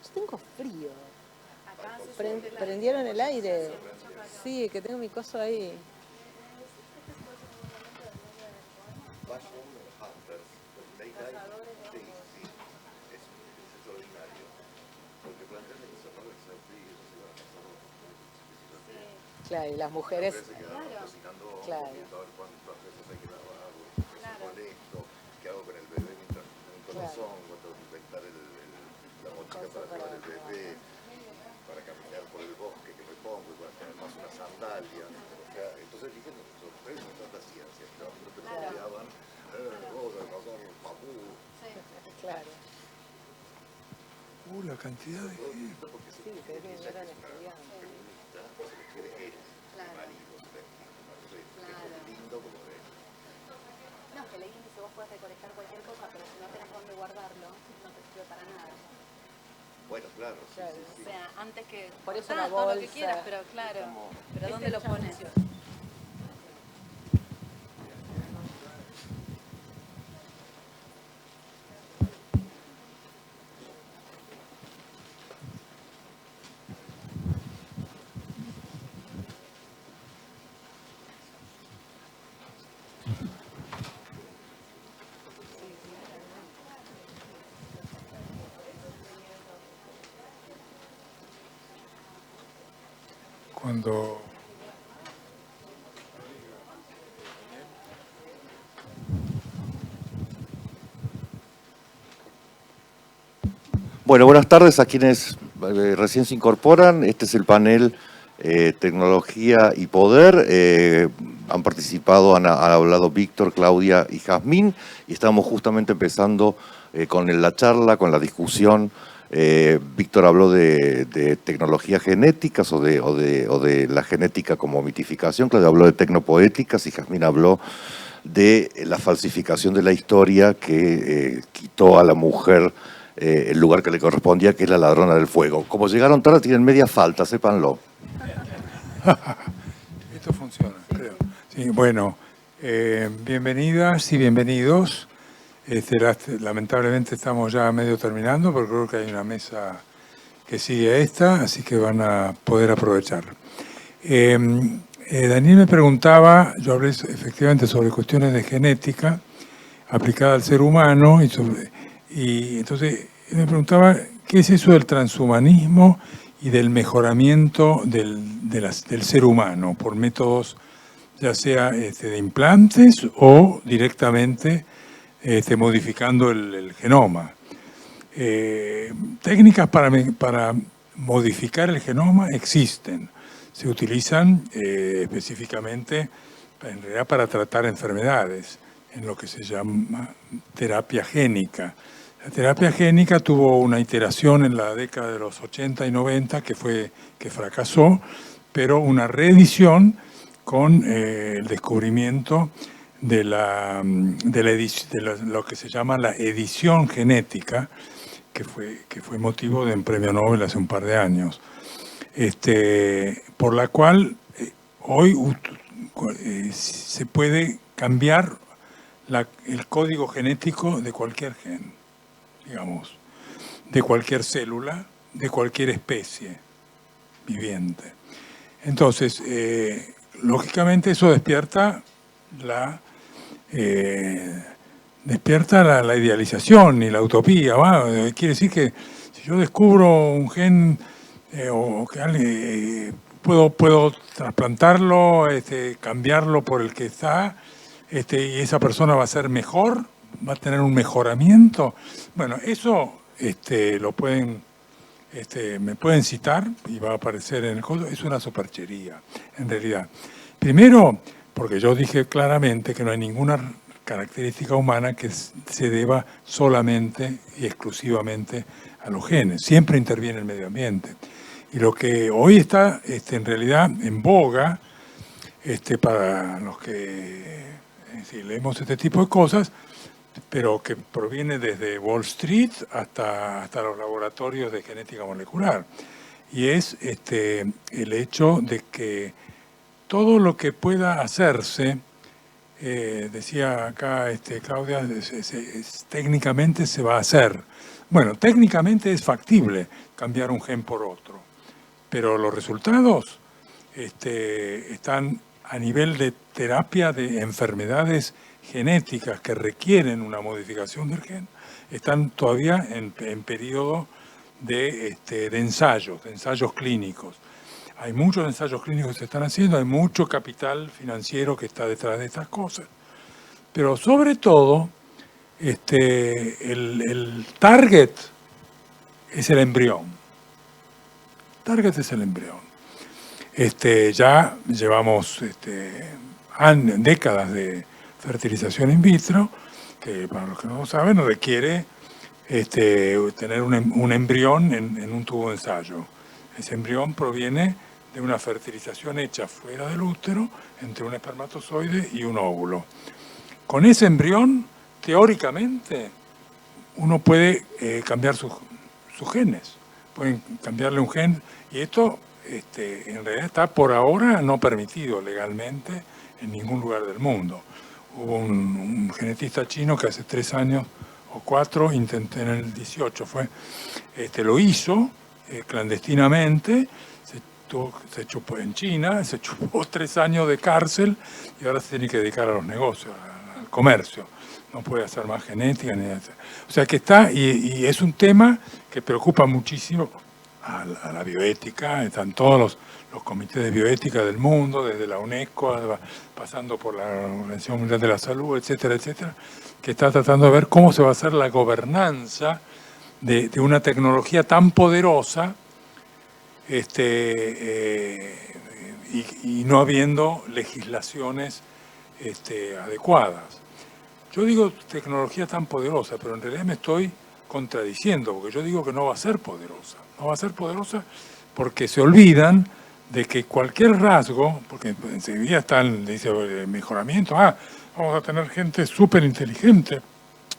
S3: Yo tengo frío. ¿Prendieron el aire? Sí, que tengo mi coso ahí. Claro, y las mujeres... Claro.
S1: ¿Qué hago con el bebé mientras un corazón? Tengo que inventar la mochila para llevar el bebé, para caminar por el bosque que me pongo, y para tener más una sandalia. O sea, entonces dije, no, ustedes no tanta ciencia, que a mí no te lo estudiaban,
S3: Claro.
S2: La cantidad de gente.
S3: Sí, se ve que no eran estudiantes.
S5: No, que leí dice vos puedes recolectar cualquier cosa, pero si no tenés dónde guardarlo, no te sirve para nada.
S1: Bueno, claro.
S3: Claro.
S5: O sea, antes que
S3: Por eso
S5: cortá
S3: la
S5: todo lo que
S3: bolsa.
S5: quieras, pero claro, pero ¿dónde lo pones?
S2: Cuando...
S1: Bueno, buenas tardes a quienes recién se incorporan. Este es el panel Tecnología y Poder. Han participado, han hablado Víctor, Claudia y Jazmín, y estamos justamente empezando con la charla, con la discusión. Víctor habló de tecnologías genéticas o de la genética como mitificación. Claudia habló de tecnopoéticas y Jazmín habló de la falsificación de la historia que quitó a la mujer el lugar que le correspondía, que es la ladrona del fuego. Como llegaron tarde, tienen media falta, sépanlo.
S2: Esto funciona, creo. Sí, bueno, bienvenidas y bienvenidos. Lamentablemente estamos ya medio terminando, pero creo que hay una mesa que sigue a esta, así que van a poder aprovechar. Daniel me preguntaba, yo hablé efectivamente sobre cuestiones de genética aplicada al ser humano, y entonces me preguntaba qué es eso del transhumanismo y del mejoramiento del ser humano por métodos ya sea de implantes o directamente modificando el genoma. Técnicas para modificar el genoma existen. Se utilizan específicamente, en realidad, para tratar enfermedades, en lo que se llama terapia génica. La terapia génica tuvo una iteración en la década de los 80 y 90 que fracasó, pero una reedición con el descubrimiento de lo que se llama la edición genética, que fue motivo de un premio Nobel hace un par de años, por la cual hoy se puede cambiar el código genético de cualquier gen, digamos, de cualquier célula, de cualquier especie viviente. Entonces, lógicamente eso despierta la idealización y la utopía. Quiere decir que si yo descubro un gen o que puedo trasplantarlo, cambiarlo por el que está, y esa persona va a ser mejor, va a tener un mejoramiento. Bueno, eso me pueden citar y va a aparecer en el código. Es una superchería, en realidad. Primero, porque yo dije claramente que no hay ninguna característica humana que se deba solamente y exclusivamente a los genes. Siempre interviene el medio ambiente. Y lo que hoy está en realidad en boga, para los que leemos este tipo de cosas, pero que proviene desde Wall Street hasta los laboratorios de genética molecular. Y es el hecho de que todo lo que pueda hacerse, decía acá Claudia, técnicamente se va a hacer. Bueno, técnicamente es factible cambiar un gen por otro, pero los resultados están a nivel de terapia de enfermedades genéticas que requieren una modificación del gen, están todavía en periodo de ensayos clínicos. Hay muchos ensayos clínicos que se están haciendo, hay mucho capital financiero que está detrás de estas cosas. Pero sobre todo, el target es el embrión. Target es el embrión. Ya llevamos décadas de fertilización in vitro, que para los que no lo saben requiere tener un embrión en un tubo de ensayo. Ese embrión proviene de una fertilización hecha fuera del útero entre un espermatozoide y un óvulo. Con ese embrión, teóricamente, uno puede cambiar sus genes. Pueden cambiarle un gen, y esto en realidad está por ahora no permitido legalmente en ningún lugar del mundo. Hubo un genetista chino que hace 3 años o 4, en el 18 lo hizo clandestinamente, se se chupó en China, se chupó 3 años de cárcel y ahora se tiene que dedicar a los negocios, al comercio. No puede hacer más genética ni hacer. O sea que está, y es un tema que preocupa muchísimo a la bioética. Están todos los comités de bioética del mundo, desde la UNESCO, pasando por la Organización Mundial de la Salud, etcétera, etcétera, que está tratando de ver cómo se va a hacer la gobernanza de una tecnología tan poderosa, y no habiendo legislaciones adecuadas. Yo digo tecnología tan poderosa, pero en realidad me estoy contradiciendo, porque yo digo que no va a ser poderosa. No va a ser poderosa porque se olvidan de que cualquier rasgo, porque enseguida están, dice, mejoramiento, vamos a tener gente súper inteligente,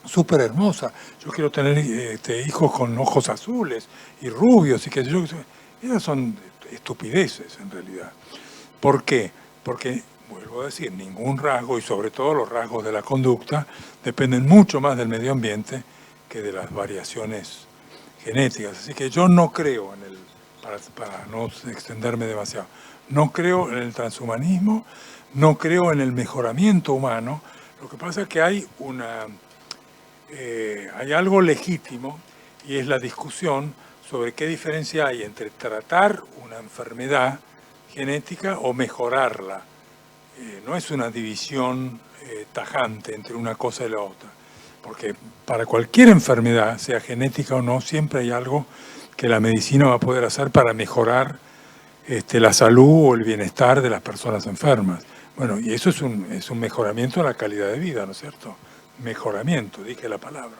S2: súper hermosa, yo quiero tener hijos con ojos azules y rubios, y que yo, esas son estupideces en realidad. ¿Por qué? Porque, vuelvo a decir, ningún rasgo, y sobre todo los rasgos de la conducta, dependen mucho más del medio ambiente que de las variaciones genéticas. Así que yo no creo en para no extenderme demasiado, no creo en el transhumanismo, no creo en el mejoramiento humano. Lo que pasa es que hay algo legítimo, y es la discusión sobre qué diferencia hay entre tratar una enfermedad genética o mejorarla. No es una división tajante entre una cosa y la otra, porque para cualquier enfermedad, sea genética o no, siempre hay algo que la medicina va a poder hacer para mejorar la salud o el bienestar de las personas enfermas. Bueno, y eso es un mejoramiento de la calidad de vida, ¿no es cierto? Mejoramiento, dije la palabra.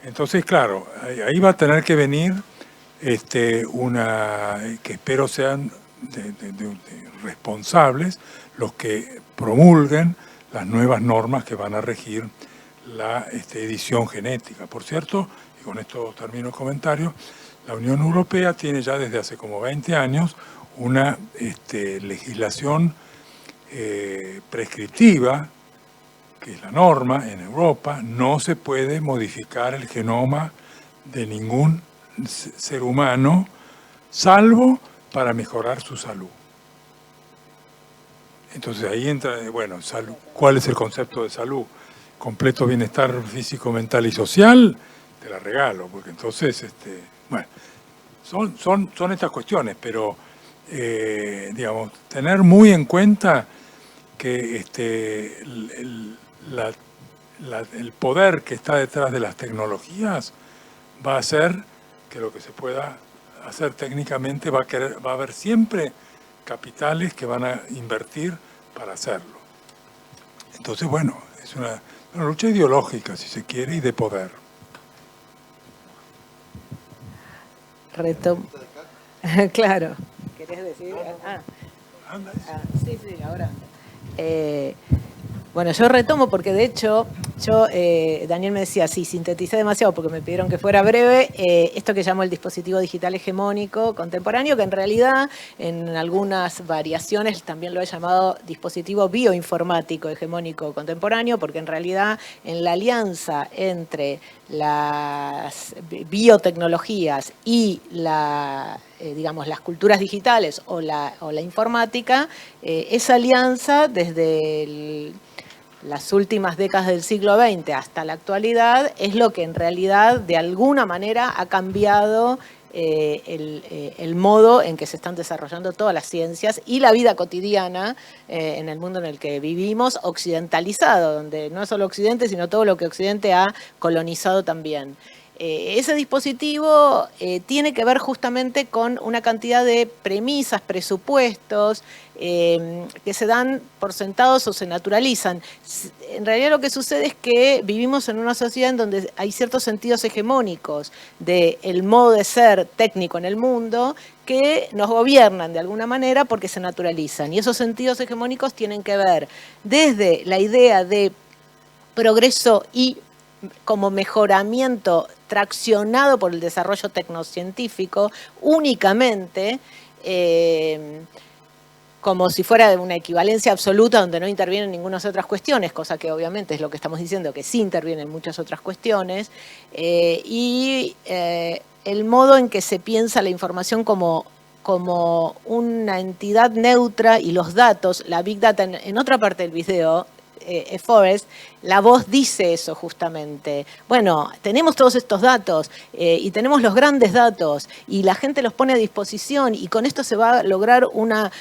S2: Entonces, claro, ahí va a tener que venir que espero sean responsables los que promulguen las nuevas normas que van a regir la edición genética. Por cierto, y con esto termino el comentario, la Unión Europea tiene ya desde hace como 20 años una legislación prescriptiva, que es la norma en Europa. No se puede modificar el genoma de ningún ser humano, salvo para mejorar su salud. Entonces ahí entra, bueno, salud. ¿Cuál es el concepto de salud? Completo bienestar físico, mental y social, te la regalo, porque entonces, bueno, son estas cuestiones, pero, digamos, tener muy en cuenta que el poder que está detrás de las tecnologías va a hacer que lo que se pueda hacer técnicamente va a haber siempre capitales que van a invertir para hacerlo. Entonces, bueno, es una lucha ideológica, si se quiere, y de poder.
S3: Claro. ¿Querés decir? Sí, ahora. Bueno, yo retomo porque de hecho, Daniel me decía, sí, sinteticé demasiado porque me pidieron que fuera breve, esto que llamo el dispositivo digital hegemónico contemporáneo, que en realidad en algunas variaciones también lo he llamado dispositivo bioinformático hegemónico contemporáneo, porque en realidad en la alianza entre las biotecnologías y digamos, las culturas digitales o la informática, esa alianza desde las últimas décadas del siglo XX hasta la actualidad es lo que en realidad de alguna manera ha cambiado el modo en que se están desarrollando todas las ciencias y la vida cotidiana en el mundo en el que vivimos, occidentalizado, donde no es solo Occidente, sino todo lo que Occidente ha colonizado también. Ese dispositivo tiene que ver justamente con una cantidad de premisas, presupuestos, que se dan por sentados o se naturalizan. En realidad lo que sucede es que vivimos en una sociedad en donde hay ciertos sentidos hegemónicos del modo de ser técnico en el mundo que nos gobiernan de alguna manera porque se naturalizan. Y esos sentidos hegemónicos tienen que ver desde la idea de progreso y como mejoramiento traccionado por el desarrollo tecnocientífico únicamente, como si fuera de una equivalencia absoluta donde no intervienen ninguna otras cuestiones, cosa que obviamente es lo que estamos diciendo, que sí intervienen muchas otras cuestiones, y el modo en que se piensa la información como como una entidad neutra y los datos, la Big Data, en otra parte del video, Forrest, la voz dice eso justamente. Bueno, tenemos todos estos datos y tenemos los grandes datos y la gente los pone a disposición y con esto se va a lograr una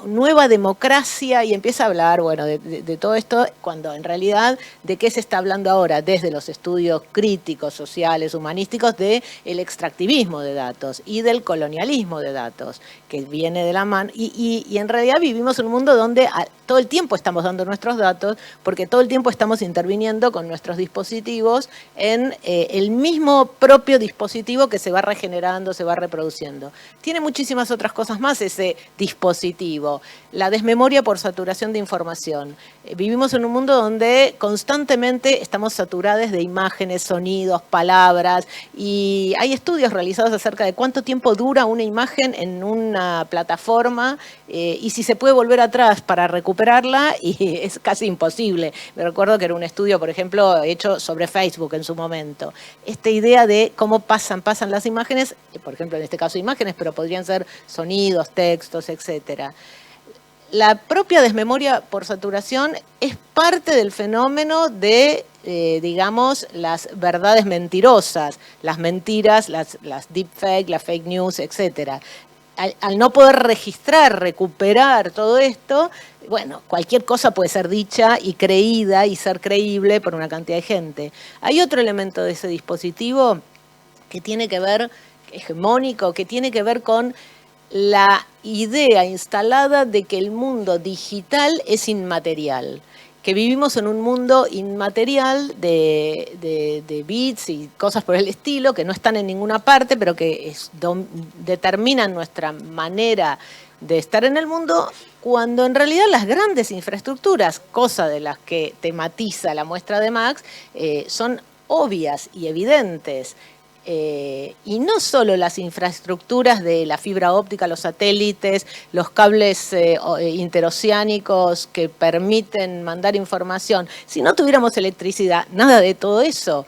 S3: nueva democracia y empieza a hablar, bueno, de todo esto, cuando en realidad, ¿de qué se está hablando ahora? Desde los estudios críticos, sociales, humanísticos, del extractivismo de datos y del colonialismo de datos, que viene de la mano. Y en realidad vivimos en un mundo donde todo el tiempo estamos dando nuestros datos, porque todo el tiempo estamos interviniendo con nuestros dispositivos en el mismo propio dispositivo que se va regenerando, se va reproduciendo. Tiene muchísimas otras cosas más ese dispositivo. La desmemoria por saturación de información. Vivimos en un mundo donde constantemente estamos saturados de imágenes, sonidos, palabras, y hay estudios realizados acerca de cuánto tiempo dura una imagen en una plataforma y si se puede volver atrás para recuperarla, y es casi imposible. Me recuerdo que era un estudio, por ejemplo, hecho sobre Facebook en su momento. Esta idea de cómo pasan las imágenes, por ejemplo, en este caso imágenes, pero podrían ser sonidos, textos, etcétera. La propia desmemoria por saturación es parte del fenómeno de, digamos, las verdades mentirosas, las mentiras, las deepfake, las fake news, etcétera. Al no poder registrar, recuperar todo esto, bueno, cualquier cosa puede ser dicha y creída y ser creíble por una cantidad de gente. Hay otro elemento de ese dispositivo que tiene que ver, hegemónico, que tiene que ver con la idea instalada de que el mundo digital es inmaterial, que vivimos en un mundo inmaterial de bits y cosas por el estilo, que no están en ninguna parte, pero que determinan nuestra manera de estar en el mundo, cuando en realidad las grandes infraestructuras, cosa de las que tematiza la muestra de Max, son obvias y evidentes. Y no solo las infraestructuras de la fibra óptica, los satélites, los cables interoceánicos que permiten mandar información. Si no tuviéramos electricidad, nada de todo eso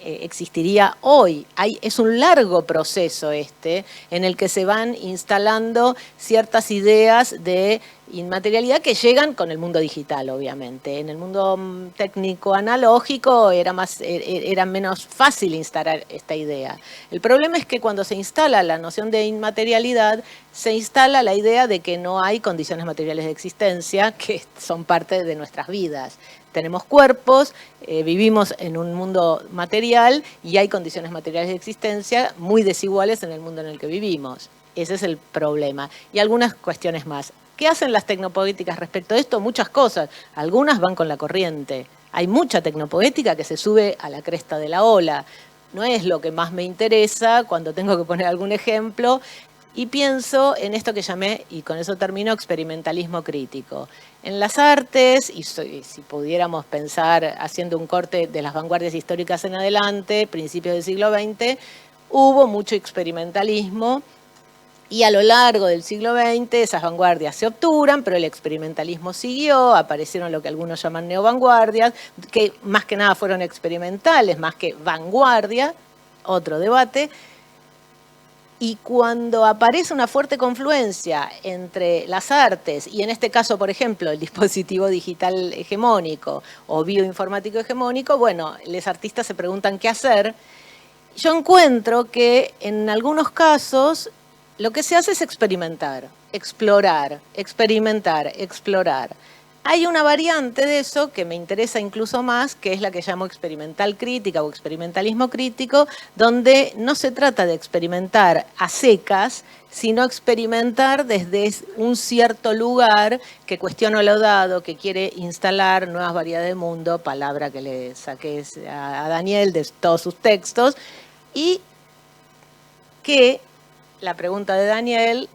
S3: existiría hoy. Es un largo proceso en el que se van instalando ciertas ideas de inmaterialidad que llegan con el mundo digital, obviamente. En el mundo técnico analógico era menos fácil instalar esta idea. El problema es que cuando se instala la noción de inmaterialidad, se instala la idea de que no hay condiciones materiales de existencia que son parte de nuestras vidas. Tenemos cuerpos, vivimos en un mundo material y hay condiciones materiales de existencia muy desiguales en el mundo en el que vivimos. Ese es el problema. Y algunas cuestiones más. ¿Qué hacen las tecnopoéticas respecto a esto? Muchas cosas. Algunas van con la corriente. Hay mucha tecnopoética que se sube a la cresta de la ola. No es lo que más me interesa cuando tengo que poner algún ejemplo. Y pienso en esto que llamé, y con eso termino, experimentalismo crítico. En las artes, y si pudiéramos pensar haciendo un corte de las vanguardias históricas en adelante, principios del siglo XX, hubo mucho experimentalismo. Y a lo largo del siglo XX esas vanguardias se obturan, pero el experimentalismo siguió, aparecieron lo que algunos llaman neovanguardias, que más que nada fueron experimentales, más que vanguardia, otro debate. Y cuando aparece una fuerte confluencia entre las artes, y en este caso, por ejemplo, el dispositivo digital hegemónico o bioinformático hegemónico, bueno, los artistas se preguntan qué hacer. Yo encuentro que en algunos casos lo que se hace es experimentar, explorar, experimentar, explorar. Hay una variante de eso que me interesa incluso más, que es la que llamo experimental crítica o experimentalismo crítico, donde no se trata de experimentar a secas, sino experimentar desde un cierto lugar que cuestiona lo dado, que quiere instalar nuevas variedades de mundo, palabra que le saqué a Daniel de todos sus textos, y que la pregunta de Daniel,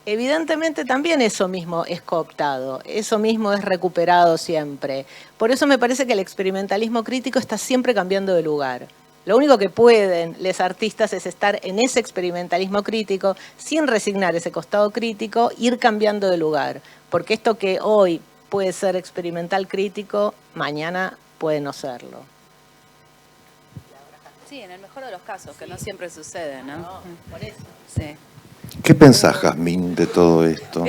S3: evidentemente también eso mismo es cooptado, eso mismo es recuperado siempre. Por eso me parece que el experimentalismo crítico está siempre cambiando de lugar. Lo único que pueden los artistas es estar en ese experimentalismo crítico, sin resignar ese costado crítico, ir cambiando de lugar. Porque esto que hoy puede ser experimental crítico, mañana puede no serlo.
S5: Sí, en el mejor de los casos, que no siempre sucede, ¿no?
S3: No, por eso.
S5: Sí.
S1: qué pensás, Jazmín, de todo esto?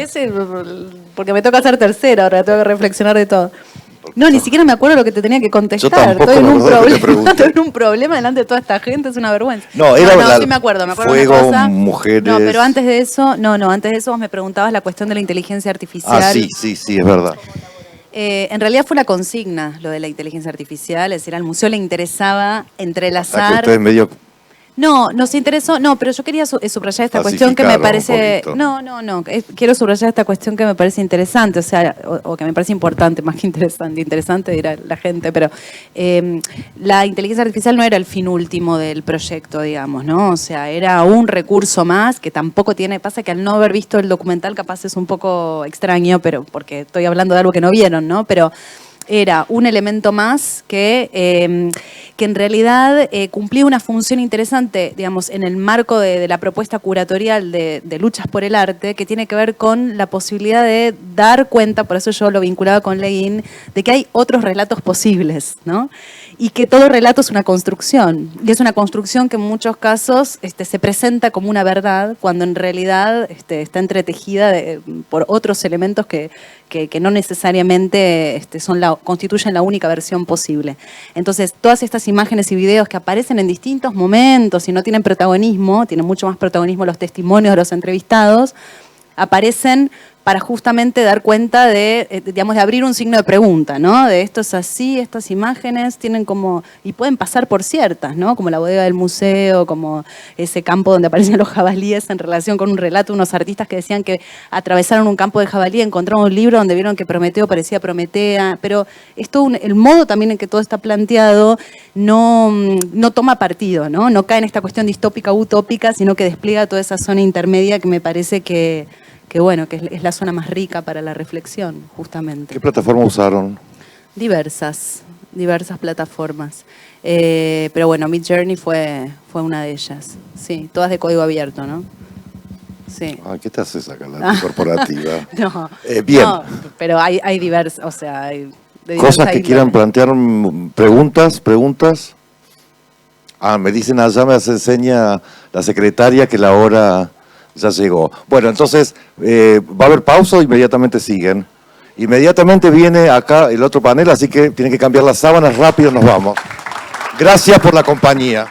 S5: Porque me toca ser tercera, ahora tengo que reflexionar de todo. No, ni siquiera me acuerdo lo que te tenía que contestar.
S1: Yo tampoco
S5: estoy, en
S1: me
S5: un
S1: acuerdo lo que te
S5: problema,
S1: pregunté.
S5: estoy en un problema delante de toda esta gente, es una vergüenza.
S1: No, era
S5: sí me acuerdo
S1: fuego,
S5: una cosa.
S1: mujeres.
S5: No, pero antes de eso, antes de eso vos me preguntabas la cuestión de la inteligencia artificial.
S1: Ah, sí, es verdad.
S5: En realidad fue la consigna, lo de la inteligencia artificial, es decir, al museo le interesaba
S1: O sea, que
S5: entrelazar...
S1: ustedes medio...
S5: No, nos interesó, no, pero yo quería subrayar esta cuestión que me parece... No, quiero subrayar esta cuestión que me parece interesante, o sea, o que me parece importante, más que interesante dirá la gente, pero la inteligencia artificial no era el fin último del proyecto, digamos, ¿no? O sea, era un recurso más que tampoco tiene... Pasa que al no haber visto el documental capaz es un poco extraño, pero porque estoy hablando de algo que no vieron, ¿no? Pero... era un elemento más que en realidad cumplía una función interesante, digamos, en el marco de la propuesta curatorial de Luchas por el Arte, que tiene que ver con la posibilidad de dar cuenta, por eso yo lo vinculaba con Leguín, de que hay otros relatos posibles, ¿no? Y que todo relato es una construcción, y es una construcción que en muchos casos se presenta como una verdad, cuando en realidad está entretejida por otros elementos que no necesariamente constituyen la única versión posible. Entonces, todas estas imágenes y videos que aparecen en distintos momentos y no tienen protagonismo, tienen mucho más protagonismo los testimonios de los entrevistados, aparecen para justamente dar cuenta de abrir un signo de pregunta, ¿no? De esto es así, estas imágenes tienen como, y pueden pasar por ciertas, ¿no? Como la bodega del museo, como ese campo donde aparecen los jabalíes en relación con un relato de unos artistas que decían que atravesaron un campo de jabalí, encontraron un libro donde vieron que Prometeo parecía Prometea, pero esto, el modo también en que todo está planteado no toma partido, ¿no? No cae en esta cuestión distópica u utópica, sino que despliega toda esa zona intermedia que me parece que es la zona más rica para la reflexión, justamente.
S1: ¿Qué plataforma usaron?
S5: Diversas plataformas. Pero bueno, Midjourney fue una de ellas. Sí, todas de código abierto, ¿no? Sí.
S1: ¿Qué te haces acá, la corporativa?
S5: No,
S1: bien.
S5: no, pero hay diversas, o sea, hay...
S1: Cosas que quieran plantear, preguntas. Me dicen allá, me enseña la secretaria que la hora... ya llegó. Bueno, entonces, va a haber pausa o inmediatamente siguen. Inmediatamente viene acá el otro panel, así que tienen que cambiar las sábanas rápido, nos vamos. Gracias por la compañía.